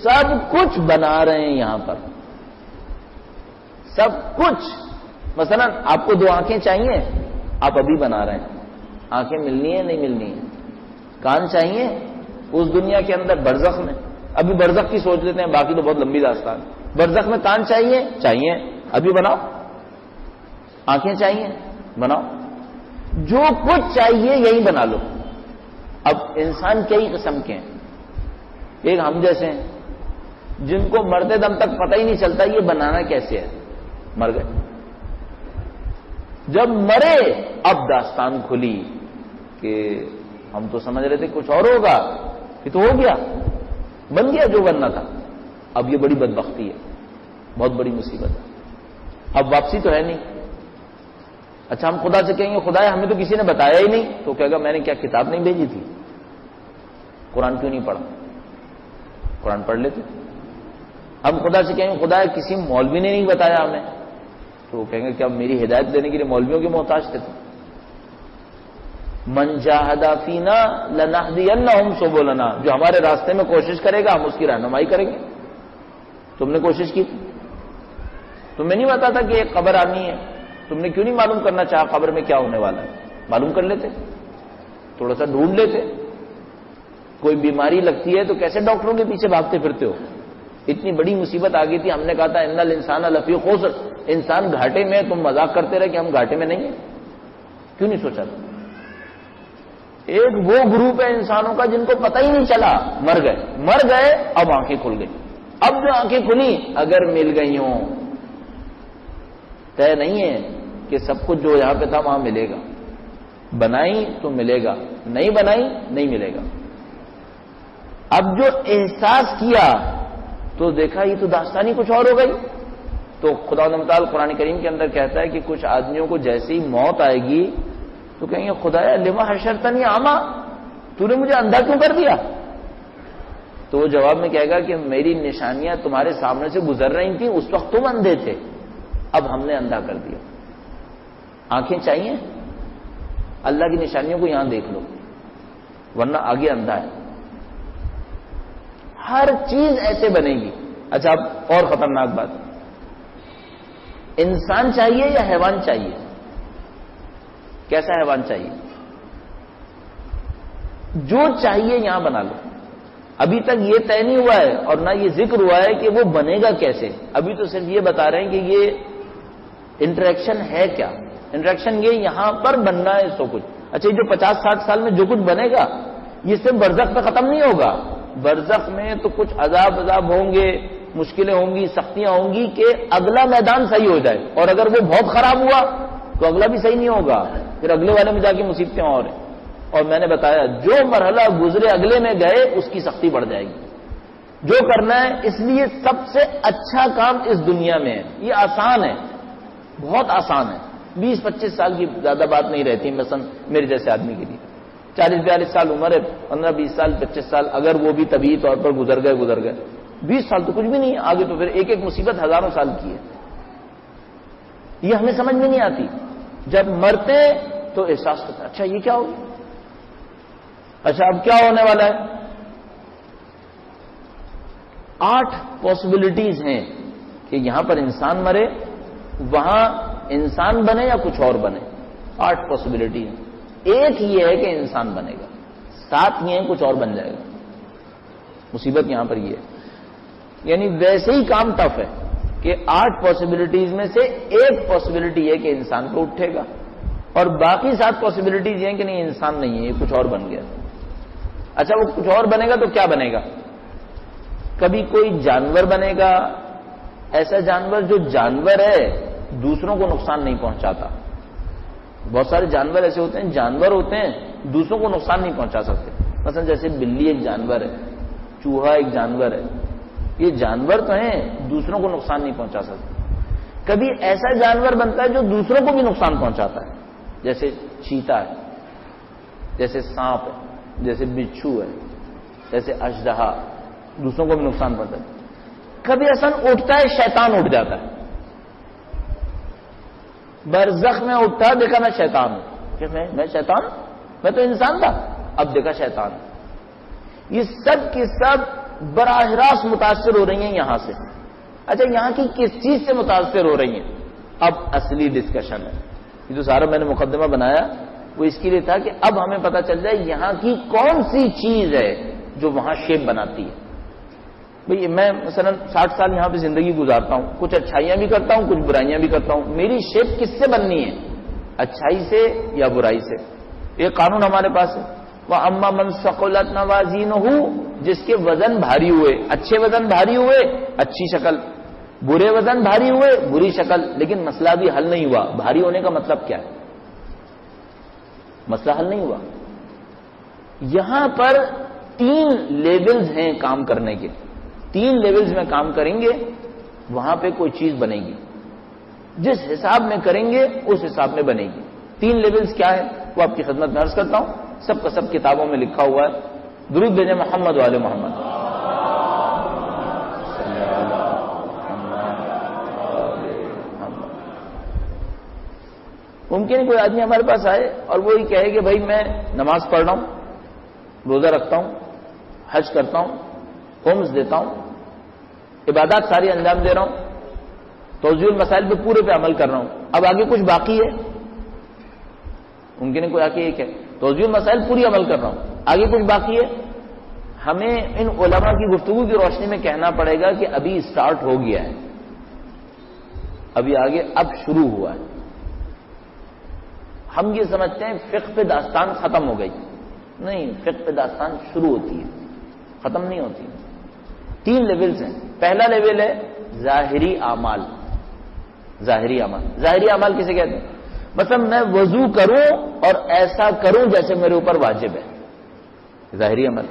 سب کچھ بنا رہے ہیں یہاں پر، سب کچھ. مثلا آپ کو 2 آنکھیں چاہیے، آپ ابھی بنا رہے ہیں. آنکھیں ملنی ہے نہیں ملنی ہے. کان چاہیے اس دنیا کے اندر برزخ میں، ابھی برزخ کی سوچ لیتے ہیں، باقی تو بہت لمبی داستان. برزخ میں کان چاہیے ابھی بناؤ. آنکھیں چاہیے بناؤ. جو کچھ چاہیے یہی بنا لو. اب انسان کئی قسم کے ہیں. ایک ہم جیسے ہیں جن کو مرتے دم تک پتہ ہی نہیں چلتا یہ بنانا کیسے ہے. مر گئے، جب مرے اب داستان کھلی کہ ہم تو سمجھ رہے تھے کچھ اور ہوگا، یہ تو ہو گیا، بن گیا جو بننا تھا. اب یہ بڑی بدبختی ہے، بہت بڑی مصیبت ہے. اب واپسی تو ہے نہیں. اچھا، ہم خدا سے کہیں گے خدا ہمیں تو کسی نے بتایا ہی نہیں، تو کہے گا میں نے کیا کتاب نہیں بھیجی تھی؟ قرآن کیوں نہیں پڑھا؟ قرآن پڑھ لیتے. ہم خدا سے کہیں گے خدا کسی مولوی نے نہیں بتایا ہمیں، تو کہیں گے کیا میری ہدایت دینے کے لیے مولویوں کے محتاج تھے؟ من جاہد فینا لنہدینہم سبلنا، جو ہمارے راستے میں کوشش کرے گا ہم اس کی رہنمائی کریں گے. تم نے کوشش کی تھی، تمہیں نہیں پتا تھا کہ ایک قبر آنی ہے، تم نے کیوں نہیں معلوم کرنا چاہا قبر میں کیا ہونے والا ہے؟ معلوم کر لیتے، تھوڑا سا ڈھونڈ لیتے. کوئی بیماری لگتی ہے تو کیسے ڈاکٹروں کے پیچھے بھاگتے پھرتے ہو؟ اتنی بڑی مصیبت آ گئی تھی، ہم نے کہا تھا ان الانسان لفی خسر، انسان گھاٹے میں. تم مذاق کرتے رہے کہ ہم گھاٹے میں نہیں ہیں. کیوں نہیں سوچا تھا؟ ایک وہ گروپ ہے انسانوں کا جن کو پتہ ہی نہیں چلا، مر گئے، اب آنکھیں کھل گئی. اب جو آنکھیں کھلی اگر مل گئی ہوں، طے نہیں ہے کہ سب کچھ جو یہاں پہ تھا وہاں ملے گا. بنائی تو ملے گا، نہیں بنائی نہیں ملے گا. اب جو احساس کیا تو دیکھا یہ تو داستانی کچھ اور ہو گئی. تو خدا متعال قرآن کریم کے اندر کہتا ہے کہ کچھ آدمیوں کو جیسے ہی موت آئے گی تو کہیں گے خدایا لما حشرتنی اعما، تو نے مجھے اندھا کیوں کر دیا؟ تو وہ جواب میں کہے گا کہ میری نشانیاں تمہارے سامنے سے گزر رہی تھیں، اس وقت تم اندھے تھے. اب ہم نے اندھا کر دیا. آنکھیں چاہیے؟ اللہ کی نشانیوں کو یہاں دیکھ لو، ورنہ آگے اندھا ہے. ہر چیز ایسے بنے گی. اچھا اب اور خطرناک بات، انسان چاہیے یا حیوان چاہیے؟ کیسا حیوان چاہیے؟ جو چاہیے یہاں بنا لو. ابھی تک یہ طے نہیں ہوا ہے اور نہ یہ ذکر ہوا ہے کہ وہ بنے گا کیسے. ابھی تو صرف یہ بتا رہے ہیں کہ یہ انٹریکشن ہے کیا. انٹریکشن یہ یہاں پر بننا ہے سو کچھ. اچھا جو 50-60 سال میں جو کچھ بنے گا یہ صرف برزخ پہ ختم نہیں ہوگا. برزخ میں تو کچھ عذاب ہوں گے، مشکلیں ہوں گی، سختیاں ہوں گی کہ اگلا میدان صحیح ہو جائے. اور اگر وہ بہت خراب ہوا تو اگلا بھی صحیح نہیں ہوگا، پھر اگلے والے میں جا کے مصیبتیں اور ہیں. اور میں نے بتایا جو مرحلہ گزرے اگلے میں گئے اس کی سختی بڑھ جائے گی. جو کرنا ہے، اس لیے سب سے اچھا کام اس دنیا میں ہے. یہ آسان ہے، بہت آسان ہے. 20-25 سال کی زیادہ بات نہیں رہتی مثلا میرے جیسے آدمی کے لیے. 40-42 سال عمر ہے، 15-20 سال 25 سال اگر وہ بھی طبیعی طور پر گزر گئے. 20 سال تو کچھ بھی نہیں ہے، آگے تو پھر ایک ایک مصیبت ہزاروں سال کی ہے. یہ ہمیں سمجھ میں نہیں آتی. جب مرتے تو احساس ہوتا ہے اچھا یہ کیا ہوگا. اچھا اب کیا ہونے والا ہے؟ 8 پاسبلٹیز ہیں کہ یہاں پر انسان مرے، وہاں انسان بنے یا کچھ اور بنے. 8 پاسبلٹی ہیں. ایک یہ ہے کہ انسان بنے گا، 7 یہ ہیں کچھ اور بن جائے گا. مصیبت یہاں پر یہ ہے. یعنی ویسے ہی کام ٹف ہے کہ 8 پاسبلٹیز میں سے ایک پاسبلٹی ہے کہ انسان کو اٹھے گا، اور باقی 7 پاسبلٹیز یہ ہیں کہ نہیں انسان نہیں ہے، یہ کچھ اور بن گیا. اچھا وہ کچھ اور بنے گا تو کیا بنے گا؟ کبھی کوئی جانور بنے گا، ایسا جانور جو جانور ہے دوسروں کو نقصان نہیں پہنچاتا. بہت سارے جانور ایسے ہوتے ہیں، جانور ہوتے ہیں دوسروں کو نقصان نہیں پہنچا سکتے. مثلا جیسے بلی ایک جانور ہے، چوہا ایک جانور ہے. یہ جانور تو ہیں، دوسروں کو نقصان نہیں پہنچا سکتے. کبھی ایسا جانور بنتا ہے جو دوسروں کو بھی نقصان پہنچاتا ہے، جیسے چیتا ہے، جیسے سانپ ہے، جیسے بچھو ہے، جیسے اژدہا، دوسروں کو بھی نقصان پہنچاتا ہے. کبھی ایسا اٹھتا ہے شیطان اٹھ جاتا ہے. برزخ میں اٹھتا دیکھا میں شیطان ہوں، کہ میں شیطان، میں تو انسان تھا، اب دیکھا شیطان. یہ سب کی سب براہ راست متاثر ہو رہی ہیں یہاں سے. اچھا یہاں کی کس چیز سے متاثر ہو رہی ہیں؟ اب اصلی ڈسکشن ہے. یہ جو سارا میں نے مقدمہ بنایا وہ اس کے لیے تھا کہ اب ہمیں پتہ چل جائے یہاں کی کون سی چیز ہے جو وہاں شیپ بناتی ہے. بھئی میں مثلا 60 سال یہاں پہ زندگی گزارتا ہوں، کچھ اچھائیاں بھی کرتا ہوں، کچھ برائیاں بھی کرتا ہوں. میری شیپ کس سے بننی ہے؟ اچھائی سے یا برائی سے؟ یہ قانون ہمارے پاس ہے. وَأَمَّا مَنْ ثَقُلَتْ مَوَازِينُهُ، جس کے وزن بھاری ہوئے، اچھے وزن بھاری ہوئے اچھی شکل، برے وزن بھاری ہوئے بری شکل. لیکن مسئلہ بھی حل نہیں ہوا. بھاری ہونے کا مطلب کیا ہے؟ مسئلہ حل نہیں ہوا. یہاں پر 3 لیولز ہیں کام کرنے کے. 3 لیولز میں کام کریں گے وہاں پہ کوئی چیز بنے گی. جس حساب میں کریں گے اس حساب میں بنے گی. 3 لیولز کیا ہے وہ آپ کی خدمت میں عرض کرتا ہوں. سب کا سب کتابوں میں لکھا ہوا ہے. درود بھیجیں محمد و آل محمد. ممکن ہے کوئی آدمی ہمارے پاس آئے اور وہی کہے کہ بھائی میں نماز پڑھ رہا ہوں، روزہ رکھتا ہوں، حج کرتا ہوں، خمس دیتا ہوں، عبادات ساری انجام دے رہا ہوں، توضیح المسائل پہ پورے پہ عمل کر رہا ہوں، اب آگے کچھ باقی ہے. ممکن ہے کوئی آ کے یہ کہ توضیح المسائل پوری عمل کر رہا ہوں، آگے کچھ باقی ہے. ہمیں ان علماء کی گفتگو کی روشنی میں کہنا پڑے گا کہ ابھی اسٹارٹ ہو گیا ہے، ابھی آگے اب شروع ہوا ہے. ہم یہ سمجھتے ہیں فقہ پہ داستان ختم ہو گئی. نہیں، فقہ پہ داستان شروع ہوتی ہے، ختم نہیں ہوتی. 3 لیولز ہیں. پہلا لیول ہے ظاہری اعمال. ظاہری اعمال، ظاہری اعمال کسے کہتے ہیں؟ مثلا میں وضو کروں اور ایسا کروں جیسے میرے اوپر واجب ہے، ظاہری عمل.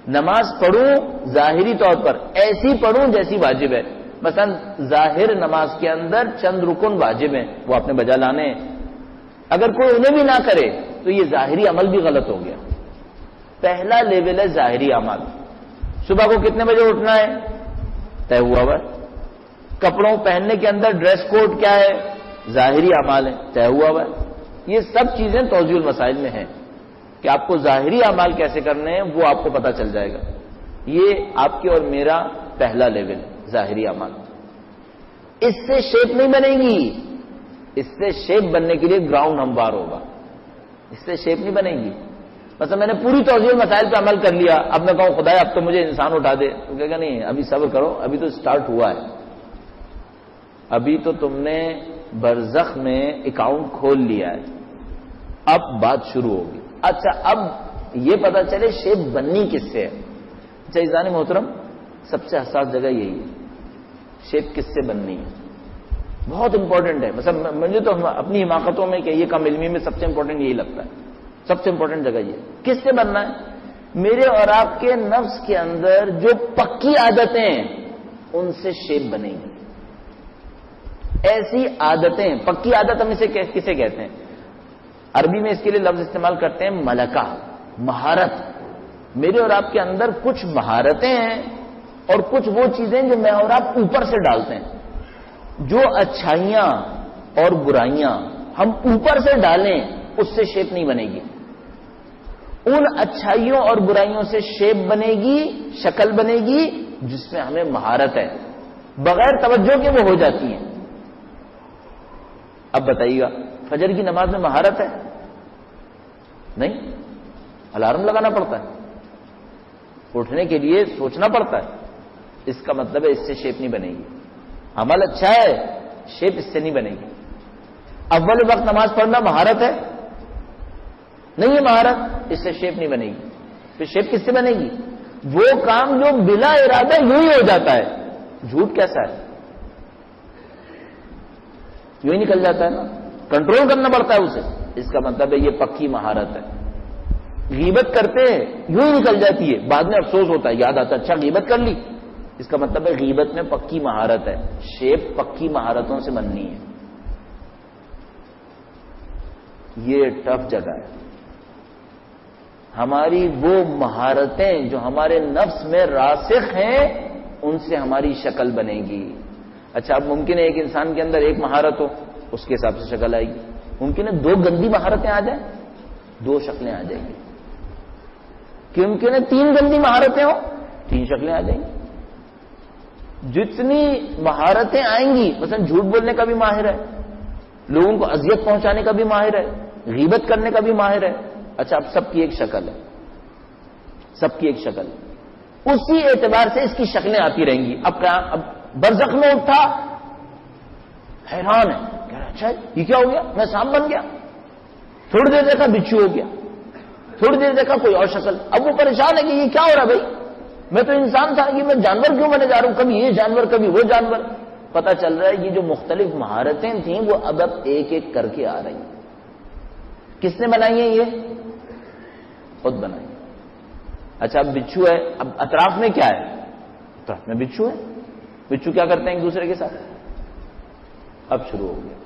نماز پڑھوں ظاہری طور پر ایسی پڑھوں جیسی واجب ہے. مثلا ظاہر نماز کے اندر چند رکن واجب ہیں، وہ آپ نے بجا لانے ہیں. اگر کوئی انہیں بھی نہ کرے تو یہ ظاہری عمل بھی غلط ہو گیا. پہلا لیول ہے ظاہری اعمال. صبح کو کتنے بجے اٹھنا ہے؟ طے ہوا ہوا. کپڑوں پہننے کے اندر ڈریس کوڈ کیا ہے؟ ظاہری اعمال ہیں، طے ہوا ہوا ہے۔ یہ سب چیزیں توضیح المسائل میں ہیں کہ آپ کو ظاہری اعمال کیسے کرنے ہیں وہ آپ کو پتا چل جائے گا۔ یہ آپ کے اور میرا پہلا لیول ظاہری اعمال۔ اس سے شیپ نہیں بنے گی، اس سے شیپ بننے کے لیے گراؤنڈ ہموار ہوگا، اس سے شیپ نہیں بنے گی۔ مثلا میں نے پوری توضیح مسائل پہ عمل کر لیا، اب میں کہوں خدا اب تو مجھے انسان اٹھا دے، تو کہے گا نہیں ابھی صبر کرو، ابھی تو سٹارٹ ہوا ہے، ابھی تو تم نے برزخ میں اکاؤنٹ کھول لیا ہے، اب بات شروع ہوگی۔ اچھا اب یہ پتا چلے شیپ بننی کس سے ہے۔ اچھا عزیزان محترم، سب سے حساس جگہ یہی ہے، شیپ کس سے بننی ہے، بہت امپورٹنٹ ہے۔ مثلا مجھے تو اپنی حماقتوں میں کہ یہ کم علمی میں سب سے امپورٹنٹ یہی لگتا ہے، سب سے امپورٹنٹ جگہ یہ کس سے بننا ہے۔ میرے اور آپ کے نفس کے اندر جو پکی عادتیں ہیں ان سے شیپ بنے گی۔ ایسی عادتیں، پکی عادت ہم اسے کسے کہتے ہیں؟ عربی میں اس کے لیے لفظ استعمال کرتے ہیں ملکہ، مہارت۔ میرے اور آپ کے اندر کچھ مہارتیں ہیں اور کچھ وہ چیزیں جو میں اور آپ اوپر سے ڈالتے ہیں۔ جو اچھائیاں اور برائیاں ہم اوپر سے ڈالیں اس سے شیپ نہیں بنے گی، ان اچھائیوں اور برائیوں سے شیپ بنے گی، شکل بنے گی جس میں ہمیں مہارت ہے، بغیر توجہ کے وہ ہو جاتی ہیں۔ اب بتائیے گا فجر کی نماز میں مہارت ہے؟ نہیں، الارم لگانا پڑتا ہے، اٹھنے کے لیے سوچنا پڑتا ہے، اس کا مطلب ہے اس سے شیپ نہیں بنے گی۔ عمل اچھا ہے، شیپ اس سے نہیں بنے گی۔ اول وقت نماز پڑھنا مہارت ہے؟ نہیں ہے مہارت، اس سے شیپ نہیں بنے گی۔ پھر شیپ کس سے بنے گی؟ وہ کام جو بلا ارادہ یوں ہی ہو جاتا ہے۔ جھوٹ کیسا ہے؟ یوں ہی نکل جاتا ہے نا، کنٹرول کرنا پڑتا ہے اسے، اس کا مطلب ہے یہ پکی مہارت ہے۔ غیبت کرتے ہیں یوں ہی نکل جاتی ہے، بعد میں افسوس ہوتا ہے، یاد آتا ہے اچھا غیبت کر لی، اس کا مطلب ہے غیبت میں پکی مہارت ہے۔ شیپ پکی مہارتوں سے بننی ہے، یہ ٹف جگہ ہے۔ ہماری وہ مہارتیں جو ہمارے نفس میں راسخ ہیں ان سے ہماری شکل بنے گی۔ اچھا اب ممکن ہے ایک انسان کے اندر ایک مہارت ہو، اس کے حساب سے شکل آئے گی، ممکن ہے دو گندی مہارتیں آ جائیں، دو شکلیں آ جائیں گی، کہ ممکن ہے تین گندی مہارتیں ہوں، تین شکلیں آ جائیں گی۔ جتنی مہارتیں آئیں گی، مثلا جھوٹ بولنے کا بھی ماہر ہے، لوگوں کو اذیت پہنچانے کا بھی ماہر ہے، غیبت کرنے کا بھی ماہر ہے۔ اچھا اب سب کی ایک شکل ہے، سب کی ایک شکل، اسی اعتبار سے اس کی شکلیں آتی رہیں گی۔ اب برزخ میں اٹھا، حیران ہے، کہہ رہا اچھا یہ کیا ہو گیا، میں سانپ بن گیا، تھوڑی دیر دیکھا بچھو ہو گیا، تھوڑی دیر دیکھا کوئی اور شکل، اب وہ پریشان ہے کہ یہ کیا ہو رہا بھائی، میں تو انسان تھا، یہ میں جانور کیوں بنے جا رہا ہوں، کبھی یہ جانور کبھی وہ جانور۔ پتا چل رہا ہے یہ جو مختلف مہارتیں تھیں وہ اب ایک ایک کر کے آ رہی ہیں۔ کس نے بنائی ہیں؟ یہ خود بنائی۔ اچھا اب بچھو ہے، اب اطراف میں کیا ہے؟ اطراف میں بچھو ہے، بچھو کیا کرتے ہیں ایک دوسرے کے ساتھ؟ اب شروع ہو گیا۔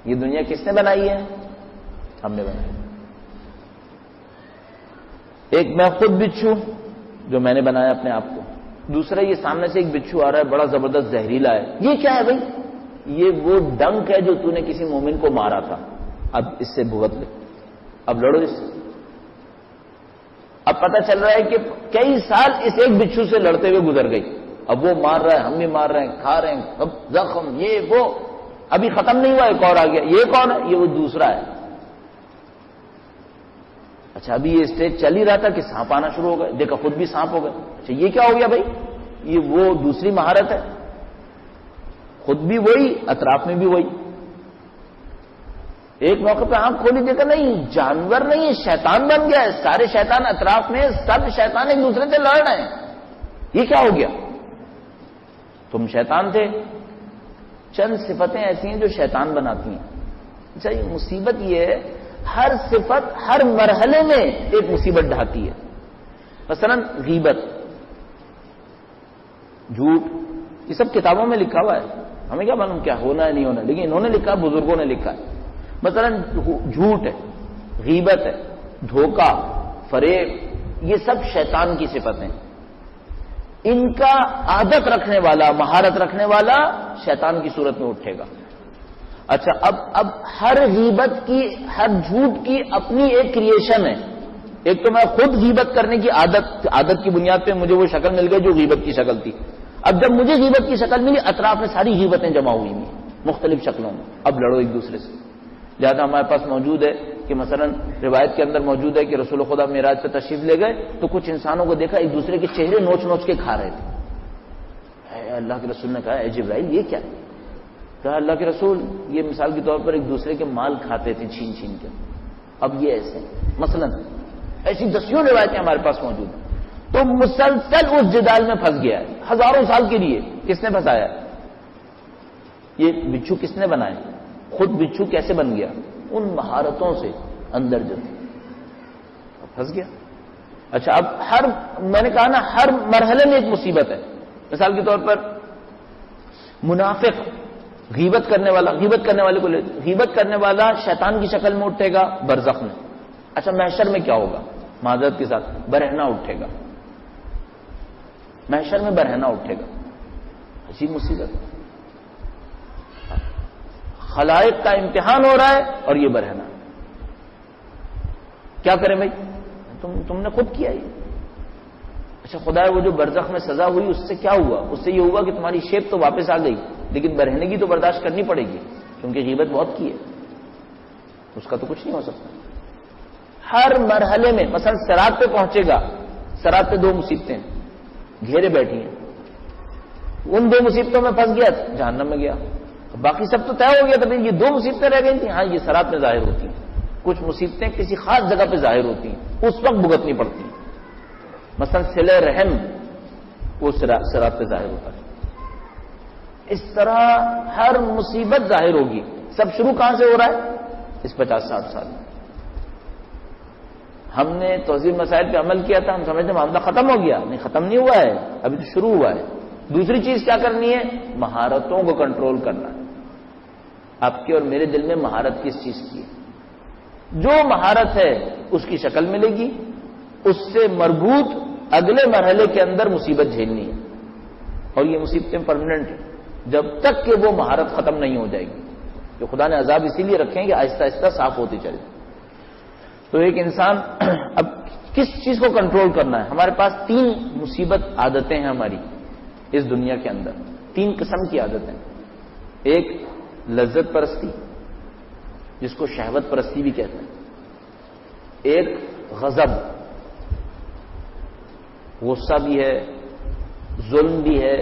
یہ دنیا کس نے بنائی ہے؟ ہم نے بنائی۔ ایک میں خود بچھو جو میں نے بنایا اپنے آپ کو، دوسرا یہ سامنے سے ایک بچھو آ رہا ہے بڑا زبردست زہریلا ہے، یہ کیا ہے بھائی؟ یہ وہ ڈنک ہے جو تو نے کسی مومن کو مارا تھا، اب اس سے بھگت لے، اب لڑو اس سے۔ اب پتہ چل رہا ہے کہ کئی سال اس ایک بچھو سے لڑتے ہوئے گزر گئی، اب وہ مار رہا ہے، ہم بھی مار رہے ہیں، کھا رہے ہیں، اب زخم یہ وہ، ابھی ختم نہیں ہوا، ایک اور آ گیا، یہ کون ہے؟ یہ وہ دوسرا ہے۔ اچھا ابھی یہ اسٹیج چل ہی رہا تھا کہ سانپ آنا شروع ہو گئے، دیکھا خود بھی سانپ ہو گئے۔ اچھا یہ کیا ہو گیا بھائی؟ یہ وہ دوسری مہارت ہے، خود بھی وہی، اطراف میں بھی وہی۔ ایک موقع پہ آنکھ کھولی، دیکھا نہیں جانور نہیں شیطان بن گیا ہے، سارے شیطان اطراف میں، سب شیطان ایک دوسرے سے لڑ رہے ہیں، یہ کیا ہو گیا؟ تم شیطان تھے۔ چند صفتیں ایسی ہیں جو شیطان بناتی ہیں۔ اچھا یہ مصیبت یہ ہے، ہر صفت ہر مرحلے میں ایک مصیبت ڈھاتی ہے۔ مثلا غیبت، جھوٹ، یہ سب کتابوں میں لکھا ہوا ہے، ہمیں کیا معلوم کیا ہونا ہے نہیں ہونا، لیکن انہوں نے لکھا، بزرگوں نے لکھا ہے۔ مثلا جھوٹ ہے، غیبت ہے، دھوکہ، فریب، یہ سب شیطان کی صفتیں۔ ان کا عادت رکھنے والا، مہارت رکھنے والا شیطان کی صورت میں اٹھے گا. اچھا اب ہر غیبت کی، ہر جھوٹ کی اپنی ایک کریشن ہے. ایک تو میں خود غیبت کرنے کی عادت کی بنیاد پہ مجھے وہ شکل مل گئی جو غیبت کی شکل تھی. اب جب مجھے غیبت کی شکل ملی، اطراف میں ساری غیبتیں جمع ہوئی ہیں مختلف شکلوں میں. اب لڑو ایک دوسرے سے. لہذا ہمارے پاس موجود ہے کہ مثلا روایت کے اندر موجود ہے کہ رسول خدا معراج پہ تشریف لے گئے تو کچھ انسانوں کو دیکھا ایک دوسرے کے چہرے نوچ نوچ کے کھا رہے تھے. اللہ کے رسول نے کہا اے جبرائیل یہ کیا ہے؟ کہا اللہ کے رسول یہ مثال کے طور پر ایک دوسرے کے مال کھاتے تھے چھین چھین کے. اب یہ ایسے مثلا ایسی دسیوں روایتیں ہمارے پاس موجود ہیں. تو مسلسل اس جدال میں پھنس گیا ہے ہزاروں سال کے لیے. کس نے پھنسایا؟ یہ بچھو کس نے بنائے؟ خود بچھو کیسے بن گیا؟ ان مہارتوں سے اندر جو پھنس گیا. اچھا اب میں نے کہا نا ہر مرحلے میں ایک مصیبت ہے. مثال کے طور پر منافق غیبت کرنے والے کو غیبت کرنے والا شیطان کی شکل میں اٹھے گا برزخ میں. اچھا محشر میں کیا ہوگا؟ معذرت کے ساتھ برہنہ اٹھے گا. محشر میں برہنہ اٹھے گا. عجیب مصیبت. خلائق کا امتحان ہو رہا ہے اور یہ برہنہ. کیا کریں بھائی؟ تم نے خود کیا یہ. اچھا خدا وہ جو برزخ میں سزا ہوئی اس سے کیا ہوا؟ اس سے یہ ہوا کہ تمہاری شیپ تو واپس آ گئی لیکن برہنگی تو برداشت کرنی پڑے گی کیونکہ غیبت بہت کی ہے. اس کا تو کچھ نہیں ہو سکتا. ہر مرحلے میں مثلا صراط پہ پہنچے گا. صراط پہ 2 مصیبتیں گھیرے بیٹھی ہیں. ان 2 مصیبتوں میں پھنس گیا جہنم میں گیا. باقی سب تو طے ہو گیا تھا. یہ 2 مصیبتیں رہ گئی تھیں. ہاں یہ صراط میں ظاہر ہوتی ہیں. کچھ مصیبتیں کسی خاص جگہ پہ ظاہر ہوتی ہیں اس وقت بھگتنی پڑتی ہیں. مثلا صلہ رحم وہ صراط پہ ظاہر ہوتا ہے. اس طرح ہر مصیبت ظاہر ہوگی. سب شروع کہاں سے ہو رہا ہے؟ اس 50-60 سال میں. ہم نے توضیح مسائل پہ عمل کیا تھا. ہم سمجھتے معاملہ ختم ہو گیا. نہیں ختم نہیں ہوا ہے ابھی تو شروع ہوا ہے. دوسری چیز کیا کرنی ہے؟ مہارتوں کو کنٹرول کرنا. آپ کے اور میرے دل میں مہارت کس چیز کی ہے؟ جو مہارت ہے اس کی شکل ملے گی. اس سے مربوط اگلے مرحلے کے اندر مصیبت جھیلنی ہے. اور یہ مصیبتیں پرماننٹ ہیں جب تک کہ وہ مہارت ختم نہیں ہو جائے گی. جو خدا نے عذاب اسی لیے رکھے ہیں کہ آہستہ آہستہ صاف ہوتی چلے. تو ایک انسان اب کس چیز کو کنٹرول کرنا ہے؟ ہمارے پاس 3 مصیبت عادتیں ہیں ہماری اس دنیا کے اندر. 3 قسم کی عادتیں. ایک لذت پرستی جس کو شہوت پرستی بھی کہتے ہیں. ایک غضب، غصہ بھی ہے، ظلم بھی ہے،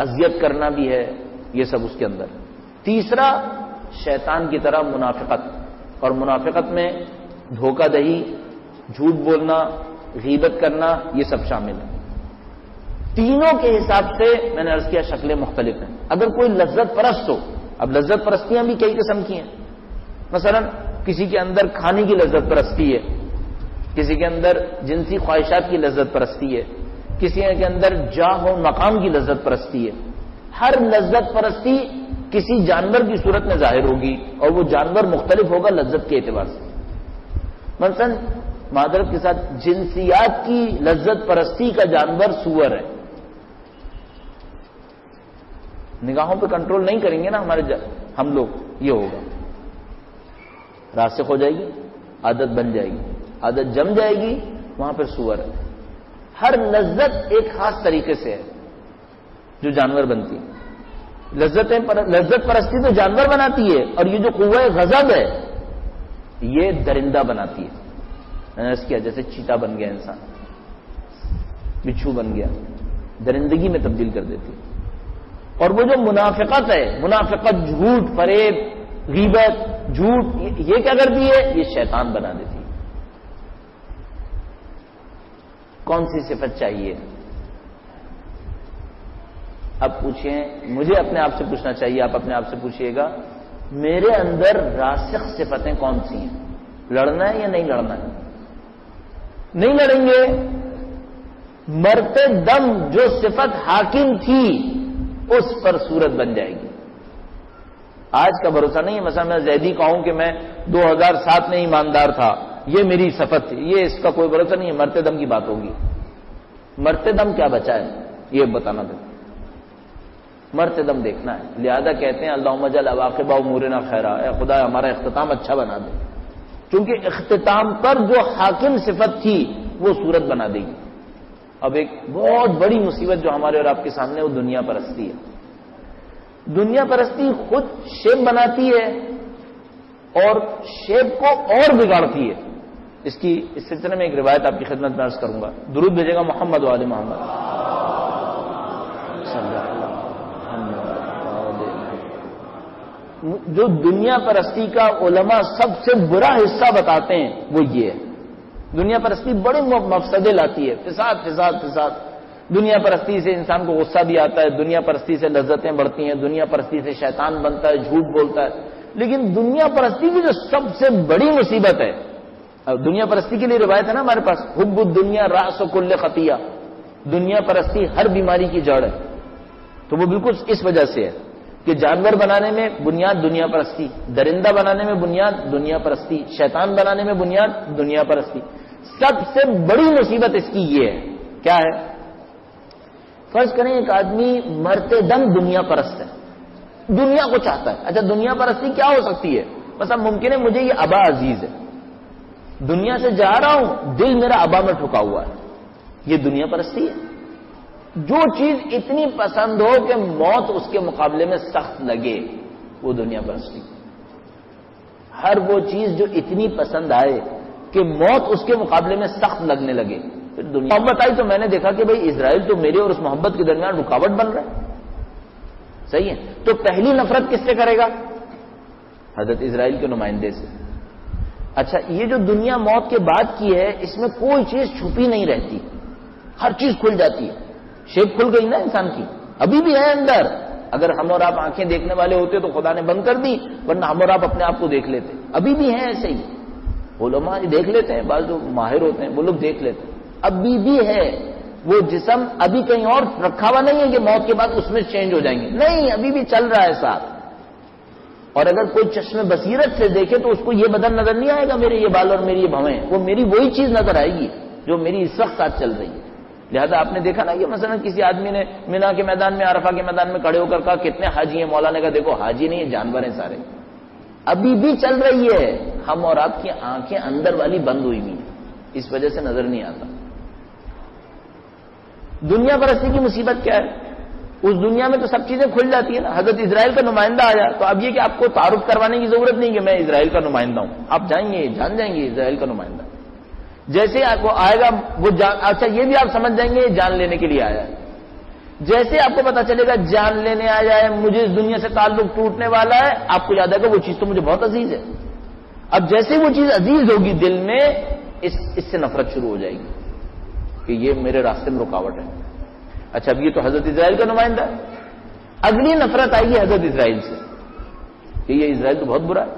اذیت کرنا بھی ہے. یہ سب اس کے اندر. تیسرا شیطان کی طرح منافقت. اور منافقت میں دھوکہ دہی، جھوٹ بولنا، غیبت کرنا یہ سب شامل ہے. تینوں کے حساب سے میں نے عرض کیا شکلیں مختلف ہیں. اگر کوئی لذت پرست ہو، اب لذت پرستیاں بھی کئی قسم کی ہیں. مثلا کسی کے اندر کھانے کی لذت پرستی ہے، کسی کے اندر جنسی خواہشات کی لذت پرستی ہے، کسی کے اندر جاہ و مقام کی لذت پرستی ہے. ہر لذت پرستی کسی جانور کی صورت میں ظاہر ہوگی اور وہ جانور مختلف ہوگا لذت کے اعتبار سے. مثلا معذرت کے ساتھ جنسیات کی لذت پرستی کا جانور سور ہے. نگاہوں پہ کنٹرول نہیں کریں گے نا ہم لوگ، یہ ہوگا راسخ ہو جائے گی، عادت بن جائے گی، عادت جم جائے گی، وہاں پہ سور ہے. ہر لذت ایک خاص طریقے سے ہے جو جانور بنتی ہے. لذت پرستی تو جانور بناتی ہے اور یہ جو قوہ غضب ہے یہ درندہ بناتی ہے. میں نے عرض کیا جیسے چیتا بن گیا انسان، بچھو بن گیا، درندگی میں تبدیل کر دیتی ہے. اور وہ جو منافقت ہے، منافقت جھوٹ، فریب، غیبت، جھوٹ، یہ کیا کرتی ہے؟ یہ شیطان بنا دیتی ہے. کون سی صفت چاہیے؟ اب پوچھیں، مجھے اپنے آپ سے پوچھنا چاہیے، آپ اپنے آپ سے پوچھئے گا میرے اندر راسخ صفتیں کون سی ہیں؟ لڑنا ہے یا نہیں لڑنا ہے؟ نہیں لڑیں گے، مرتے دم جو صفت حاکم تھی اس پر صورت بن جائے گی. آج کا بھروسہ نہیں ہے. مثلا میں زیدی کہوں کہ میں 2007 میں ایماندار تھا، یہ میری صفت تھی، یہ اس کا کوئی بھروسہ نہیں ہے. مرتے دم کی بات ہوگی. مرتے دم کیا بچا ہے یہ بتانا تھا، مرتے دم دیکھنا ہے. لہذا کہتے ہیں اللہم اجعل عواقب امورنا خیرا، اے خدا ہمارا اختتام اچھا بنا دے، چونکہ اختتام پر جو حاکم صفت تھی وہ صورت بنا دے گی. اب ایک بہت بڑی مصیبت جو ہمارے اور آپ کے سامنے وہ دنیا پرستی ہے. دنیا پرستی خود شیپ بناتی ہے اور شیپ کو اور بگاڑتی ہے. اس سلسلے میں ایک روایت آپ کی خدمت میں عرض کروں گا. درود بھیجے گا محمد و آل محمد. جو دنیا پرستی کا علماء سب سے برا حصہ بتاتے ہیں وہ یہ ہے. دنیا پرستی بڑے مفسدے لاتی ہے، فساد فساد فساد. دنیا پرستی سے انسان کو غصہ بھی آتا ہے، دنیا پرستی سے لذتیں بڑھتی ہیں، دنیا پرستی سے شیطان بنتا ہے، جھوٹ بولتا ہے. لیکن دنیا پرستی کی جو سب سے بڑی مصیبت ہے، دنیا پرستی کے لیے روایت ہے نا ہمارے پاس، حب الدنیا راس کل خطیہ، دنیا پرستی ہر بیماری کی جڑ ہے. تو وہ بالکل اس وجہ سے ہے کہ جانور بنانے میں بنیاد دنیا پرستی، درندہ بنانے میں بنیاد دنیا پرستی، شیطان بنانے میں بنیاد دنیا پرستی. سب سے بڑی مصیبت اس کی یہ ہے. کیا ہے؟ فرض کریں ایک آدمی مرتے دم دنیا پرست ہے، دنیا کو چاہتا ہے. اچھا دنیا پرستی کیا ہو سکتی ہے؟ مثلا ممکن ہے مجھے یہ ابا عزیز ہے، دنیا سے جا رہا ہوں، دل میرا ابا میں ٹھکا ہوا ہے، یہ دنیا پرستی ہے. جو چیز اتنی پسند ہو کہ موت اس کے مقابلے میں سخت لگے وہ دنیا پرستی. ہر وہ چیز جو اتنی پسند آئے کہ موت اس کے مقابلے میں سخت لگنے لگے. پھر دنیا محبت آئی تو میں نے دیکھا کہ بھئی اسرائیل تو میرے اور اس محبت کے درمیان رکاوٹ بن رہا ہے. صحیح ہے، تو پہلی نفرت کس سے کرے گا؟ حضرت اسرائیل کے نمائندے سے. اچھا یہ جو دنیا موت کے بعد کی ہے اس میں کوئی چیز چھپی نہیں رہتی، ہر چیز کھل جاتی ہے. شیپ کھل گئی نا انسان کی، ابھی بھی ہے اندر. اگر ہم اور آپ آنکھیں دیکھنے والے ہوتے تو خدا نے بند کر دی، ورنہ ہم اور آپ اپنے آپ کو دیکھ لیتے. ابھی بھی ہیں ایسے ہی، علماء دیکھ لیتے ہیں، بعض جو ماہر ہوتے ہیں وہ لوگ دیکھ لیتے ہیں. ابھی بھی ہے وہ جسم، ابھی کہیں اور رکھا ہوا نہیں ہے کہ موت کے بعد اس میں چینج ہو جائیں گے، نہیں، ابھی بھی چل رہا ہے ساتھ. اور اگر کوئی چشم بصیرت سے دیکھے تو اس کو یہ بدن نظر نہیں آئے گا میرے یہ بال اور میری یہ بھویں، وہ میری وہی چیز نظر آئے گی جو میری اس وقت ساتھ چل رہی ہے. لہذا آپ نے دیکھا نا کہ مثلا کسی آدمی نے مینا کے میدان میں، عرفہ کے میدان میں کھڑے ہو کر کہا کتنے حاجی ہیں؟ مولا نے کہا دیکھو حاجی نہیں ہے، جانور ہیں سارے. ابھی بھی چل رہی ہے، ہم اور آپ کی آنکھیں اندر والی بند ہوئی ہوئی ہیں، اس وجہ سے نظر نہیں آتا. دنیا پرستی کی مصیبت کیا ہے؟ اس دنیا میں تو سب چیزیں کھل جاتی ہیں نا. حضرت اسرائیل کا نمائندہ آیا تو اب یہ کہ آپ کو تعارف کروانے کی ضرورت نہیں کہ میں اسرائیل کا نمائندہ ہوں، آپ جائیں گے جان جائیں گے اسرائیل کا نمائندہ. جیسے وہ آئے گا وہ اچھا یہ بھی آپ سمجھ جائیں گے جان لینے کے لیے آیا ہے. جیسے آپ کو پتا چلے گا جان لینے آیا ہے، مجھے اس دنیا سے تعلق ٹوٹنے والا ہے، آپ کو یاد آئے گا وہ چیز تو مجھے بہت عزیز ہے. اب جیسے وہ چیز عزیز ہوگی دل میں، اس سے نفرت شروع ہو جائے گی کہ یہ میرے راستے میں رکاوٹ ہے. اچھا اب یہ تو حضرت اسرائیل کا نمائندہ ہے. اگلی نفرت آئی ہے حضرت اسرائیل سے کہ یہ اسرائیل تو بہت برا ہے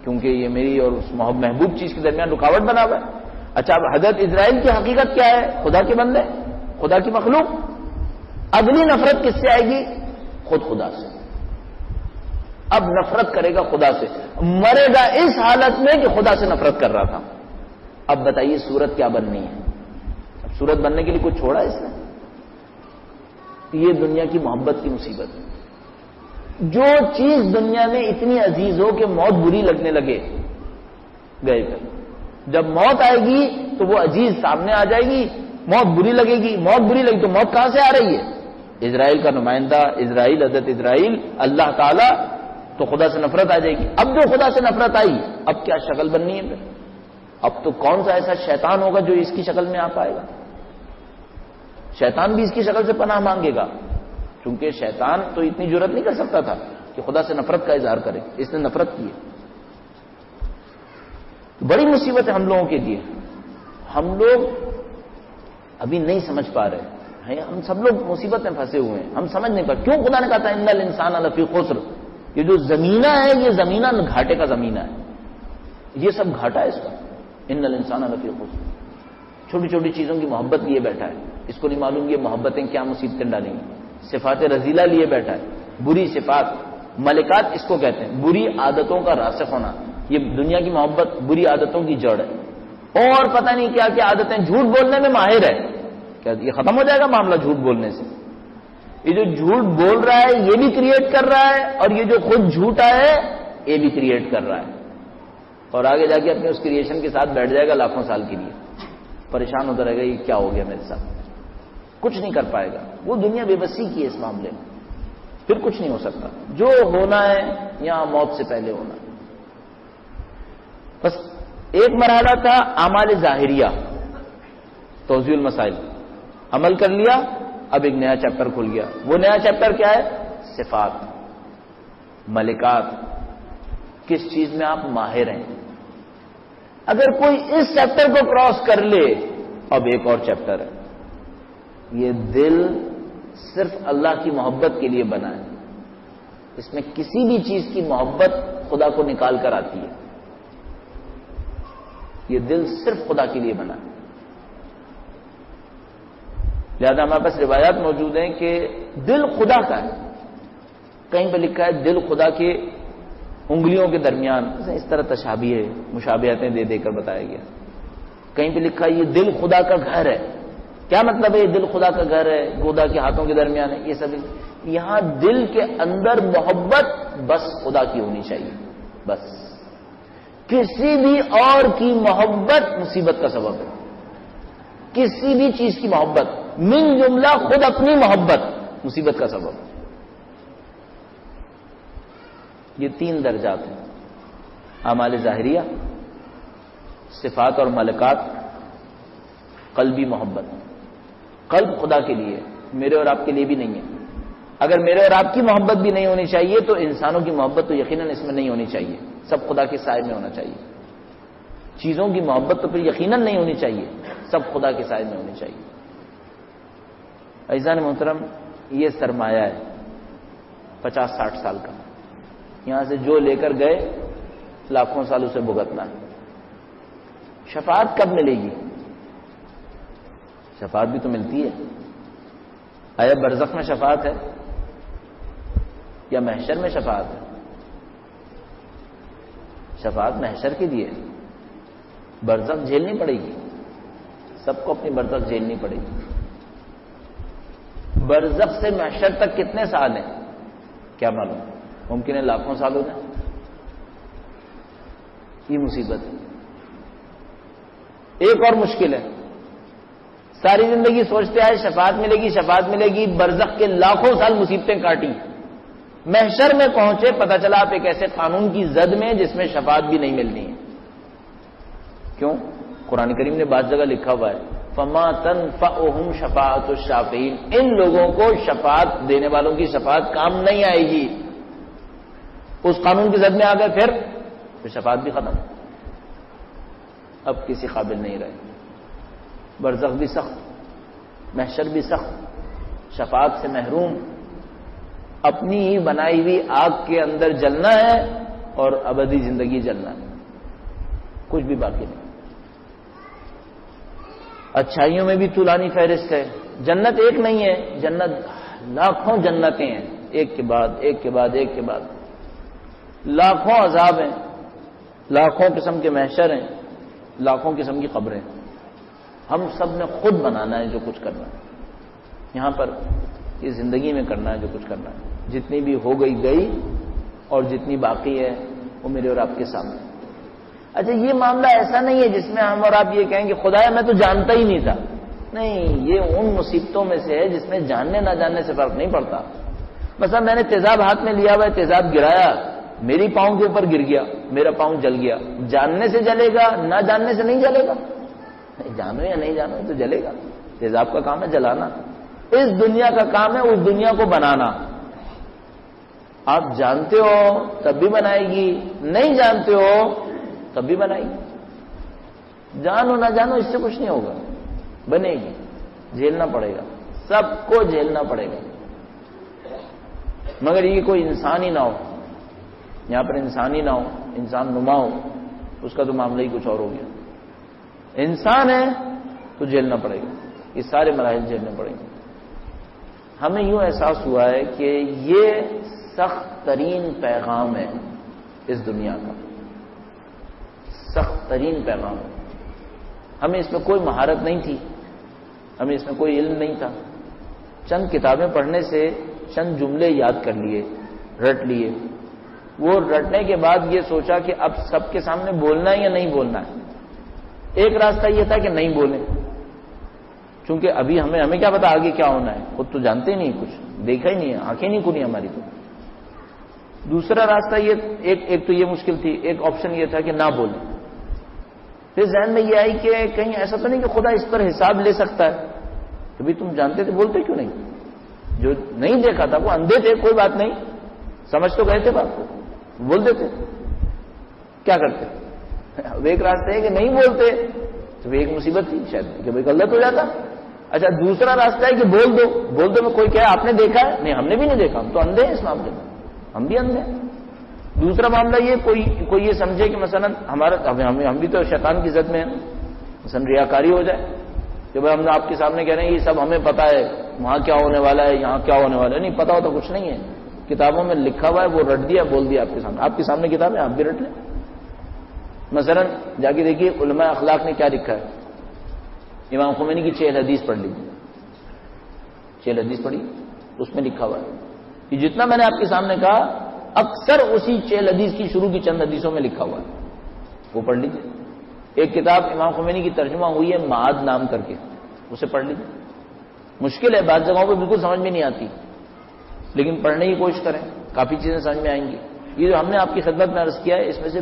کیونکہ یہ میری اور اس محبوب چیز کے درمیان رکاوٹ بنا ہوا ہے. اچھا اب حضرت اسرائیل کی حقیقت کیا ہے؟ خدا کے بندے، خدا کی مخلوق. اگلی نفرت کس سے آئے گی؟ خود خدا سے. اب نفرت کرے گا خدا سے، مرے گا اس حالت میں کہ خدا سے نفرت کر رہا تھا. اب بتائیے صورت کیا بننی ہے؟ اب صورت بننے کے لیے کچھ چھوڑا اس نے؟ یہ دنیا کی محبت کی مصیبت ہے. جو چیز دنیا میں اتنی عزیز ہو کہ موت بری لگنے لگے، گئے پھر جب موت آئے گی تو وہ عزیز سامنے آ جائے گی، موت بری لگے گی. موت بری لگی تو موت کہاں سے آ رہی ہے؟ اسرائیل کا نمائندہ اسرائیل، حضرت اسرائیل، اللہ تعالیٰ، تو خدا سے نفرت آ جائے گی. اب جو خدا سے نفرت آئی اب کیا شکل بننی ہے پھر؟ اب تو کون سا ایسا شیطان ہوگا جو اس کی شکل میں آ پائے گا؟ شیطان بھی اس کی شکل سے پناہ مانگے گا، چونکہ شیطان تو اتنی جرأت نہیں کر سکتا تھا کہ خدا سے نفرت کا اظہار کرے، اس نے نفرت کی ہے. بڑی مصیبت ہے ہم لوگوں کے لیے. ہم لوگ ابھی نہیں سمجھ پا رہے ہیں، ہم سب لوگ مصیبت میں پھنسے ہوئے ہیں، ہم سمجھ نہیں پا رہے. کیوں خدا نے کہا تھا ان الانسان لفی خسر؟ یہ جو زمینہ ہے یہ زمینہ گھاٹے کا زمینہ ہے، یہ سب گھاٹا ہے اس کا. ان الانسان لفی خسر، چھوٹی چھوٹی چیزوں کی محبت لیے بیٹھا ہے، اس کو نہیں معلوم یہ محبتیں کیا مصیبتیں ڈالیں گی. صفات رذیلہ لیے بیٹھا ہے، بری صفات، ملکات اس کو کہتے ہیں، بری عادتوں کا راسخ ہونا. یہ دنیا کی محبت بری عادتوں کی جڑ ہے. اور پتہ نہیں کیا کیا عادتیں، جھوٹ بولنے میں ماہر ہے کیا یہ ختم ہو جائے گا معاملہ جھوٹ بولنے سے؟ یہ جو جھوٹ بول رہا ہے یہ بھی کریٹ کر رہا ہے، اور یہ جو خود جھوٹا ہے یہ بھی کریٹ کر رہا ہے، اور آگے جا کے اپنے اس کریشن کے ساتھ بیٹھ جائے گا لاکھوں سال کے لیے، پریشان ہوتا رہے گا یہ کیا ہو گیا میرے ساتھ، کچھ نہیں کر پائے گا۔ وہ دنیا بے بسی کی ہے اس معاملے میں، پھر کچھ نہیں ہو سکتا، جو ہونا ہے یہاں موت سے پہلے ہونا۔ بس ایک مرحلہ تھا اعمال ظاہریہ، توضیح المسائل، عمل کر لیا، اب ایک نیا چیپٹر کھل گیا۔ وہ نیا چیپٹر کیا ہے؟ صفات، ملکات، کس چیز میں آپ ماہر ہیں۔ اگر کوئی اس چیپٹر کو کراس کر لے، اب ایک اور چیپٹر ہے، یہ دل صرف اللہ کی محبت کے لیے بنا ہے، اس میں کسی بھی چیز کی محبت خدا کو نکال کر آتی ہے، یہ دل صرف خدا کے لیے بنا ہے۔ لہذا ہمارے پاس روایات موجود ہیں کہ دل خدا کا ہے، کہیں پہ لکھا ہے دل خدا کے انگلیوں کے درمیان، اس طرح تشابیہ ہے، مشابہتیں دے دے کر بتایا گیا۔ کہیں پہ لکھا ہے یہ دل خدا کا گھر ہے۔ کیا مطلب ہے یہ دل خدا کا گھر ہے، خدا کے ہاتھوں کے درمیان ہے؟ یہ سب یہاں دل کے اندر محبت بس خدا کی ہونی چاہیے، بس کسی بھی اور کی محبت مصیبت کا سبب ہے، کسی بھی چیز کی محبت، من جملہ خود اپنی محبت مصیبت کا سبب ہے۔ یہ تین درجات ہیں، اعمال ظاہریہ، صفات اور ملکات، قلبی محبت۔ قلب خدا کے لیے، میرے اور آپ کے لیے بھی نہیں ہے۔ اگر میرے اور آپ کی محبت بھی نہیں ہونی چاہیے تو انسانوں کی محبت تو یقیناً اس میں نہیں ہونی چاہیے، سب خدا کے سائے میں ہونا چاہیے۔ چیزوں کی محبت تو پھر یقیناً نہیں ہونی چاہیے، سب خدا کے سائے میں ہونی چاہیے۔ عزیزان محترم، یہ سرمایہ ہے 50-60 سال کا، یہاں سے جو لے کر گئے لاکھوں سال اسے بھگتنا ہے۔ شفاعت کب ملے گی؟ شفاعت بھی تو ملتی ہے، آیا برزخ میں شفاعت ہے یا محشر میں شفاعت ہے؟ شفاعت محشر کے لیے، برزخ جھیلنی پڑے گی، سب کو اپنی برزخ جھیلنی پڑے گی۔ برزخ سے محشر تک کتنے سال ہیں کیا معلوم، ممکن ہے لاکھوں سال ہو جائیں۔ یہ مصیبت ہے۔ ایک اور مشکل ہے، ساری زندگی سوچتے آئے شفاعت ملے گی، شفاعت ملے گی، برزخ کے لاکھوں سال مصیبتیں کاٹی، محشر میں پہنچے پتہ چلا آپ ایک ایسے قانون کی زد میں جس میں شفاعت بھی نہیں ملنی ہے۔ کیوں؟ قرآن کریم نے بعض جگہ لکھا ہوا ہے فما تنفعهم شفاعت الشافعین، ان لوگوں کو شفاعت دینے والوں کی شفاعت کام نہیں آئے گی۔ اس قانون کی زد میں آ گئے، پھر شفاعت بھی ختم، اب کسی قابل نہیں رہے۔ برزخ بھی سخت، محشر بھی سخت، شفاعت سے محروم، اپنی ہی بنائی ہوئی آگ کے اندر جلنا ہے اور ابدی زندگی جلنا ہے، کچھ بھی باقی نہیں۔ اچھائیوں میں بھی طولانی فہرست ہے، جنت ایک نہیں ہے، جنت لاکھوں جنتیں ہیں، ایک کے بعد ایک کے بعد ایک کے بعد، لاکھوں عذاب ہیں، لاکھوں قسم کے محشر ہیں، لاکھوں قسم کی قبریں۔ ہم سب نے خود بنانا ہے جو کچھ کرنا ہے یہاں پر، اس زندگی میں کرنا ہے جو کچھ کرنا ہے، جتنی بھی ہو گئی گئی، اور جتنی باقی ہے وہ میرے اور آپ کے سامنے۔ اچھا، یہ معاملہ ایسا نہیں ہے جس میں ہم اور آپ یہ کہیں کہ خدایا میں تو جانتا ہی نہیں تھا، نہیں، یہ ان مصیبتوں میں سے ہے جس میں جاننے نہ جاننے سے فرق نہیں پڑتا۔ مثلا میں نے تیزاب ہاتھ میں لیا ہوا ہے، تیزاب گرایا، میری پاؤں کے اوپر گر گیا، میرا پاؤں جل گیا، جاننے سے جلے گا نہ جاننے سے نہیں جلے گا؟ نہیں، جانو یا نہیں جانو تو جلے گا۔ تیزاب کا کام ہے جلانا، اس دنیا کا کام ہے اس دنیا کو بنانا۔ آپ جانتے ہو تب بھی بنائے گی، نہیں جانتے ہو تب بھی بنائے گی، جانو نہ جانو اس سے کچھ نہیں ہوگا، بنے گی، جھیلنا پڑے گا، سب کو جھیلنا پڑے گا۔ مگر یہ کوئی انسان ہی نہ ہو، یہاں پر انسان ہی نہ ہو، انسان نما ہو، اس کا تو معاملہ ہی کچھ اور ہو گیا۔ انسان ہے تو جھیلنا پڑے گا، یہ سارے مراحل جھیلنے پڑیں گے۔ ہمیں یوں احساس ہوا ہے کہ یہ سخت ترین پیغام ہے اس دنیا کا، سخت ترین پیغام ہے۔ ہمیں اس میں کوئی مہارت نہیں تھی، ہمیں اس میں کوئی علم نہیں تھا. چند کتابیں پڑھنے سے چند جملے یاد کر لیے, رٹ لیے. وہ رٹنے کے بعد یہ سوچا کہ اب سب کے سامنے بولنا ہے یا نہیں بولنا ہے. ایک راستہ یہ تھا کہ نہیں بولیں, چونکہ ابھی ہمیں کیا پتا آگے کیا ہونا ہے, خود تو جانتے ہی نہیں, کچھ دیکھا ہی نہیں ہے, آنکھیں نہیں کھلی ہماری. تو دوسرا راستہ یہ ایک تو یہ مشکل تھی, ایک آپشن یہ تھا کہ نہ بولیں. پھر ذہن میں یہ آئی کہ کہیں ایسا تو نہیں کہ خدا اس پر حساب لے سکتا ہے. تو بھی تم جانتے تھے, بولتے کیوں نہیں؟ جو نہیں دیکھا تھا وہ اندھے تھے, کوئی بات نہیں, سمجھ تو گئے تھے بات کو, بول دیتے. کیا کرتے؟ اب ایک راستہ ہے کہ نہیں بولتے, تو ایک مصیبت تھی شاید کہ بھائی غلط ہو جاتا. اچھا دوسرا راستہ ہے کہ بول دو میں کوئی کہے آپ نے دیکھا ہے؟ نہیں ہم نے بھی نہیں دیکھا, ہم تو اندھے ہیں اس معاملے میں, ہم بھی اندھے ہیں. دوسرا معاملہ یہ کوئی یہ سمجھے کہ مثلا ہم بھی تو شیطان کی زد میں ہیں, مثلا ریاکاری ہو جائے کہ بھائی ہم نے آپ کے سامنے کہہ رہے ہیں یہ سب ہمیں پتا ہے, وہاں کیا ہونے والا ہے, یہاں کیا ہونے والا ہے. نہیں پتا ہوتا کچھ نہیں ہے, کتابوں میں لکھا ہوا ہے, وہ رٹ دیا, بول دیا آپ کے سامنے کتاب ہے, آپ بھی رٹ لیں. مثلا جا کے دیکھیے علماء اخلاق نے کیا لکھا ہے. امام خمینی کی 6 حدیث پڑھ لی, 6 حدیث پڑھی, اس میں لکھا ہوا ہے کہ جتنا میں نے آپ کے سامنے کہا اکثر اسی 6 حدیث کی شروع کی چند حدیثوں میں لکھا ہوا ہے, وہ پڑھ لیجیے. ایک کتاب امام خمینی کی ترجمہ ہوئی ہے معاد نام کر کے, اسے پڑھ لیجیے. مشکل ہے, بعض جگہوں پہ بالکل سمجھ میں نہیں آتی, لیکن پڑھنے کی کوشش کریں, کافی چیزیں سمجھ میں آئیں گی. یہ جو ہم نے آپ کی خدمت میں عرض کیا ہے, اس میں سے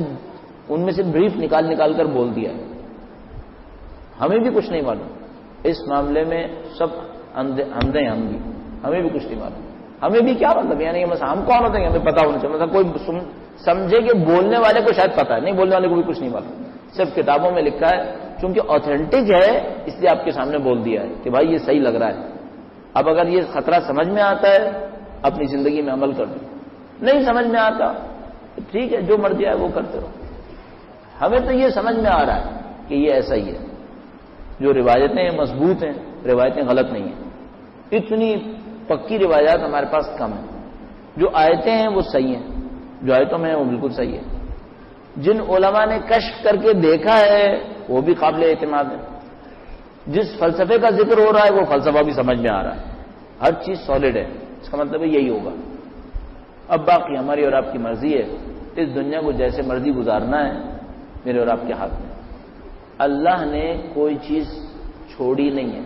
ان میں سے بریف نکال کر بول دیا ہے. ہمیں بھی کچھ نہیں معلوم اس معاملے میں, سب اندھے ہیں ہم بھی, ہمیں بھی کچھ نہیں معلوم. ہمیں بھی کیا مطلب, یعنی مثلا ہم کون ہوتے ہیں ہمیں پتا ہونا چاہیے. مثلا کوئی سمجھے کہ بولنے والے کو شاید پتا ہے, نہیں بولنے والے کو بھی کچھ نہیں معلوم, صرف کتابوں میں لکھا ہے. چونکہ آتھینٹک ہے اس لیے آپ کے سامنے بول دیا ہے کہ بھائی یہ صحیح لگ رہا ہے. اب اگر یہ خطرہ سمجھ میں آتا ہے اپنی زندگی میں عمل کر دو, نہیں سمجھ میں آتا ٹھیک ہے جو مرضی ہے وہ کرتے رہو. ہمیں تو یہ سمجھ میں آ رہا ہے کہ یہ ایسا ہی ہے, جو روایتیں مضبوط ہیں, روایتیں غلط نہیں ہیں. اتنی پکی روایات ہمارے پاس کم ہیں. جو آیتیں ہیں وہ صحیح ہیں, جو آیتوں میں ہیں وہ بالکل صحیح ہے. جن علماء نے کشف کر کے دیکھا ہے وہ بھی قابل اعتماد ہے. جس فلسفے کا ذکر ہو رہا ہے وہ فلسفہ بھی سمجھ میں آ رہا ہے, ہر چیز سالڈ ہے. اس کا مطلب ہے یہی ہوگا. اب باقی ہماری اور آپ کی مرضی ہے, اس دنیا کو جیسے مرضی گزارنا ہے میرے اور آپ کے ہاتھ میں. اللہ نے کوئی چیز چھوڑی نہیں ہے,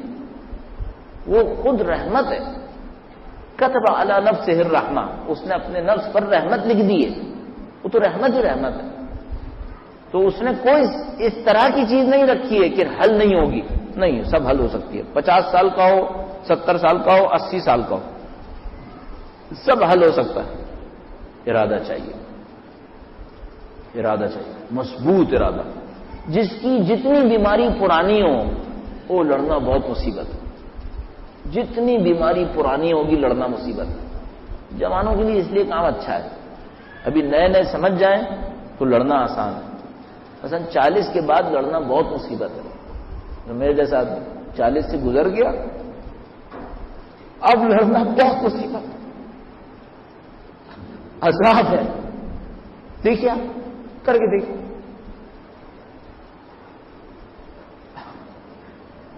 وہ خود رحمت ہے. کتب علی نفسہ الرحمہ, اس نے اپنے نفس پر رحمت لکھ دی ہے, وہ تو رحمت ہی رحمت ہے. تو اس نے کوئی اس طرح کی چیز نہیں رکھی ہے کہ حل نہیں ہوگی, نہیں, سب حل ہو سکتی ہے. 50 سال کا ہو, 70 سال کا ہو, 80 سال کا ہو, سب حل ہو سکتا ہے. ارادہ چاہیے, ارادہ چاہیے, مضبوط ارادہ. جس کی جتنی بیماری پرانی ہو وہ لڑنا بہت مصیبت ہے. جتنی بیماری پرانی ہوگی لڑنا مصیبت ہے. جوانوں کے لیے اس لیے کام اچھا ہے, ابھی نئے سمجھ جائیں تو لڑنا آسان ہے. مثلا 40 کے بعد لڑنا بہت مصیبت ہے. تو میرے جیسا 40 سے گزر گیا, اب لڑنا بہت مصیبت ہے, عذاب ہے. دیکھیے کر کے دیکھیے,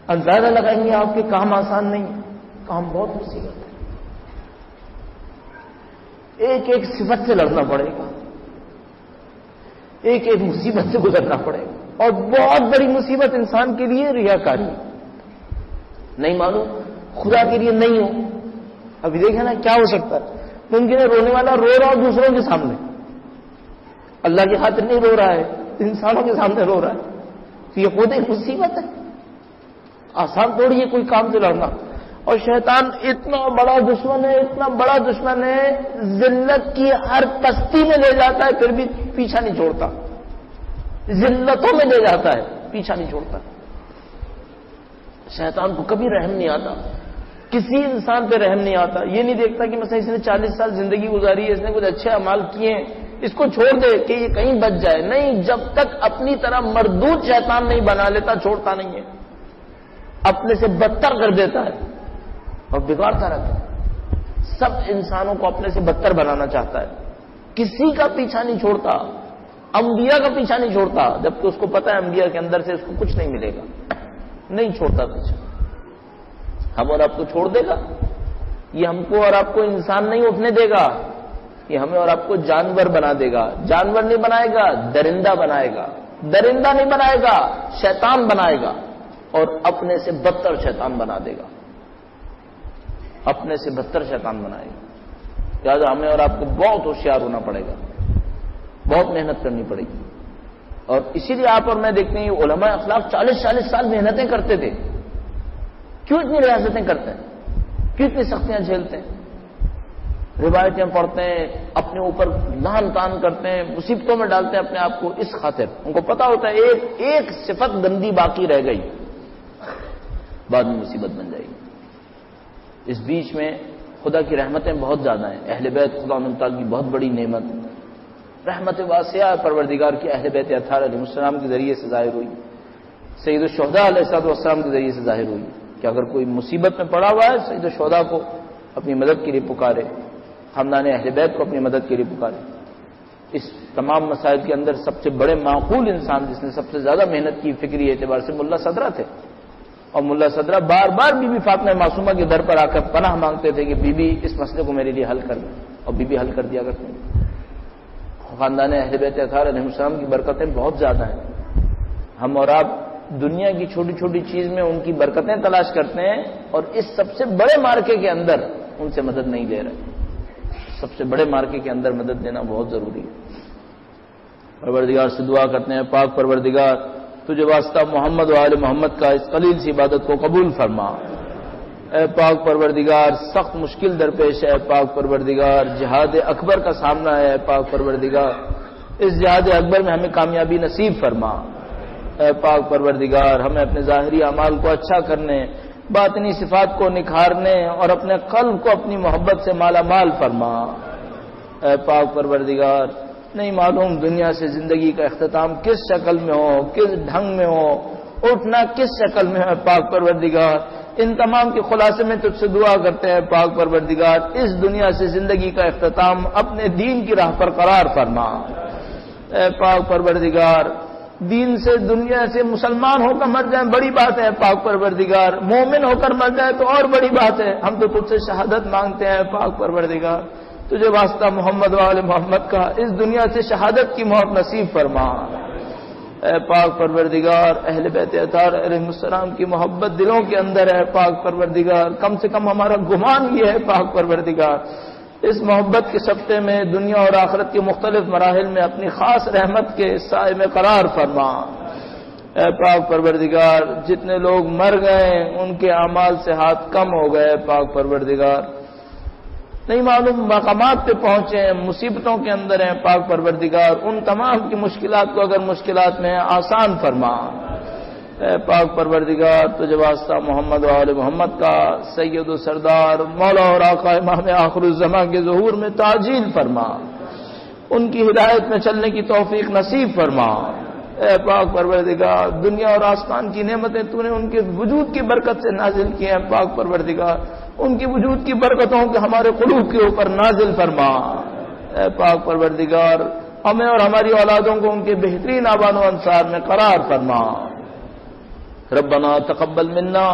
اندازہ لگائیں گے آپ کے کام آسان نہیں ہے, کام بہت مصیبت ہے. ایک ایک صفت سے لڑنا پڑے گا, ایک ایک مصیبت سے گزرنا پڑے گا. اور بہت بڑی مصیبت انسان کے لیے ریاکاری. نہیں معلوم خدا کے لیے نہیں ہو. ابھی دیکھیں نا کیا ہو سکتا ہے. ممکن ہے رونے والا رو رہا ہو دوسروں کے سامنے, اللہ کی خاطر نہیں رو رہا ہے, انسانوں کے سامنے رو رہا ہے. تو یہ خود ایک مصیبت ہے. آسان تھوڑی ہے کوئی کام سے لڑنا. اور شیطان اتنا بڑا دشمن ہے, اتنا بڑا دشمن ہے, ذلت کی ہر پستی میں لے جاتا ہے پھر بھی پیچھا نہیں چھوڑتا. ذلتوں میں لے جاتا ہے پیچھا نہیں چھوڑتا. شیطان کو کبھی رحم نہیں آتا, کسی انسان پہ رحم نہیں آتا. یہ نہیں دیکھتا کہ مثلا اس نے 40 سال زندگی گزاری ہے, اس نے کچھ اچھے اعمال کیے ہیں, اس کو چھوڑ دے کہ یہ کہیں بچ جائے. نہیں, جب تک اپنی طرح مردود شیطان نہیں بنا لیتا چھوڑتا نہیں ہے, اپنے سے بدتر کر دیتا ہے اور بگاڑتا رہتا ہے. سب انسانوں کو اپنے سے بدتر بنانا چاہتا ہے, کسی کا پیچھا نہیں چھوڑتا. انبیاء کا پیچھا نہیں چھوڑتا, جبکہ اس کو پتا ہے انبیاء کے اندر سے اس کو کچھ نہیں ملے گا, نہیں چھوڑتا پیچھا. ہم اور آپ کو چھوڑ دے گا؟ یہ ہم کو اور آپ کو انسان نہیں اٹھنے دے گا، یہ ہمیں اور آپ کو جانور بنا دے گا۔ جانور نہیں بنائے گا، درندہ بنائے گا۔ درندہ نہیں بنائے گا، شیطان بنائے گا، اور اپنے سے بدتر شیطان بنا دے گا، اپنے سے بدتر شیطان بنائے گا۔ لہٰذا ہمیں اور آپ کو بہت ہوشیار ہونا پڑے گا، بہت محنت کرنی پڑے گی۔ اور اسی لیے آپ اور میں دیکھتے ہیں علماء اخلاق 40 سال محنتیں کرتے تھے۔ کیوں اتنی ریاضتیں کرتے ہیں؟ کیوں اتنی سختیاں جھیلتے ہیں؟ روایتیں پڑھتے ہیں، اپنے اوپر لان تان کرتے ہیں، مصیبتوں میں ڈالتے ہیں اپنے آپ کو، اس خاطر ان کو پتا ہوتا ہے ایک صفت گندی باقی رہ گئی، بعد میں مصیبت بن جائے گی۔ اس بیچ میں خدا کی رحمتیں بہت زیادہ ہیں۔ اہل بیت خدا ان تعالیٰ کی بہت بڑی نعمت، رحمت واسعہ پروردگار کی اہل بیت اطہار علیہ السلام کے ذریعے سے ظاہر ہوئی، سید الشہداء علیہ السلام کے ذریعے سے ظاہر ہوئی کہ اگر کوئی مصیبت میں پڑا ہوا ہے سید الشہداء کو اپنی مدد کے لیے پکارے، خاندان اہل بیت کو اپنی مدد کے لیے پکارے۔ اس تمام مسائل کے اندر سب سے بڑے معقول انسان جس نے سب سے زیادہ محنت کی فکری اعتبار سے ملا صدرہ تھے، اور ملا صدرہ بار bar B be Fatima Masuma کے در پر آ کر پناہ مانگتے تھے کہ بی بی اس مسئلے کو میرے لیے حل کر دیں، اور بی بی حل کر دیا کرتے ہیں۔ خاندان اہل بیت اطہار علیہ السلام کی برکتیں بہت زیادہ ہیں۔ ہم اور آپ دنیا کی چھوٹی چھوٹی چیز میں ان کی برکتیں تلاش کرتے ہیں، اور اس سب سے بڑے مارکے کے اندر ان سے مدد نہیں لے رہے۔ سب سے بڑے مارکے کے اندر مدد دینا بہت ضروری ہے۔ پروردگار سے دعا کرتے ہیں، پاک پروردگار تجھے واسطہ محمد و آل محمد کا اس قلیل سی عبادت کو قبول فرما۔ اے پاک پروردگار سخت مشکل درپیش ہے، پاک پروردگار جہاد اکبر کا سامنا ہے، پاک پروردگار اس جہاد اکبر میں ہمیں کامیابی نصیب فرما۔ اے پاک پروردگار ہمیں اپنے ظاہری اعمال کو اچھا کرنے، باطنی صفات کو نکھارنے اور اپنے قلب کو اپنی محبت سے مالا مال فرما۔ اے پاک پروردگار نہیں معلوم دنیا سے زندگی کا اختتام کس شکل میں ہو، کس ڈھنگ میں ہو، اٹھنا کس شکل میں ہے، پاک پروردگار ان تمام کے خلاصے میں تجھ سے دعا کرتے ہیں، پاک پروردگار اس دنیا سے زندگی کا اختتام اپنے دین کی راہ پر قرار فرما۔ اے پاک پروردگار دین سے دنیا سے مسلمان ہو کر مر جائیں بڑی بات ہے، پاک پروردگار مومن ہو کر مر جائیں تو اور بڑی بات ہے، ہم تو تجھ سے شہادت مانگتے ہیں، پاک پروردگار تجھے واسطہ محمد و آل محمد کا اس دنیا سے شہادت کی موت نصیب فرما۔ اے پاک پروردگار اہل بیت اطہار علیہ السلام کی محبت دلوں کے اندر ہے، پاک پروردگار کم سے کم ہمارا گمان یہ ہے پاک پروردگار اس محبت کے سبتے میں دنیا اور آخرت کے مختلف مراحل میں اپنی خاص رحمت کے سائے میں قرار فرما۔ اے پاک پروردگار جتنے لوگ مر گئے ان کے اعمال سے ہاتھ کم ہو گئے، پاک پروردگار نہیں معلوم مقامات پہ پہنچے ہیں، مصیبتوں کے اندر ہیں، پاک پروردگار ان تمام کی مشکلات کو اگر مشکلات میں آسان فرما۔ اے پاک پروردگار تجھے واسطہ محمد و آل محمد کا سید و سردار مولا اور آقا امام آخر الزمان کے ظہور میں تعجیل فرما، ان کی ہدایت میں چلنے کی توفیق نصیب فرما۔ اے پاک پروردگار دنیا اور آسمان کی نعمتیں تو نے ان کے وجود کی برکت سے نازل کی ہیں، پاک پروردگار ان کی وجود کی برکتوں کے ہمارے قلوب کے اوپر نازل فرما۔ اے پاک پروردگار ہمیں اور ہماری اولادوں کو ان کے بہترین آبان و انصار میں قرار فرما۔ ربنا تقبل منا،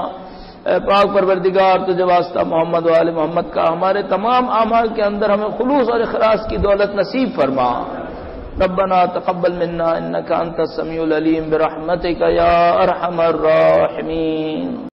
اے پاک پروردگار تجھے واسطہ محمد و آل محمد کا ہمارے تمام اعمال کے اندر ہمیں خلوص اور اخلاص کی دولت نصیب فرما۔ ربنا تقبل منا انك انت السميع العليم برحمتك يا ارحم الراحمين۔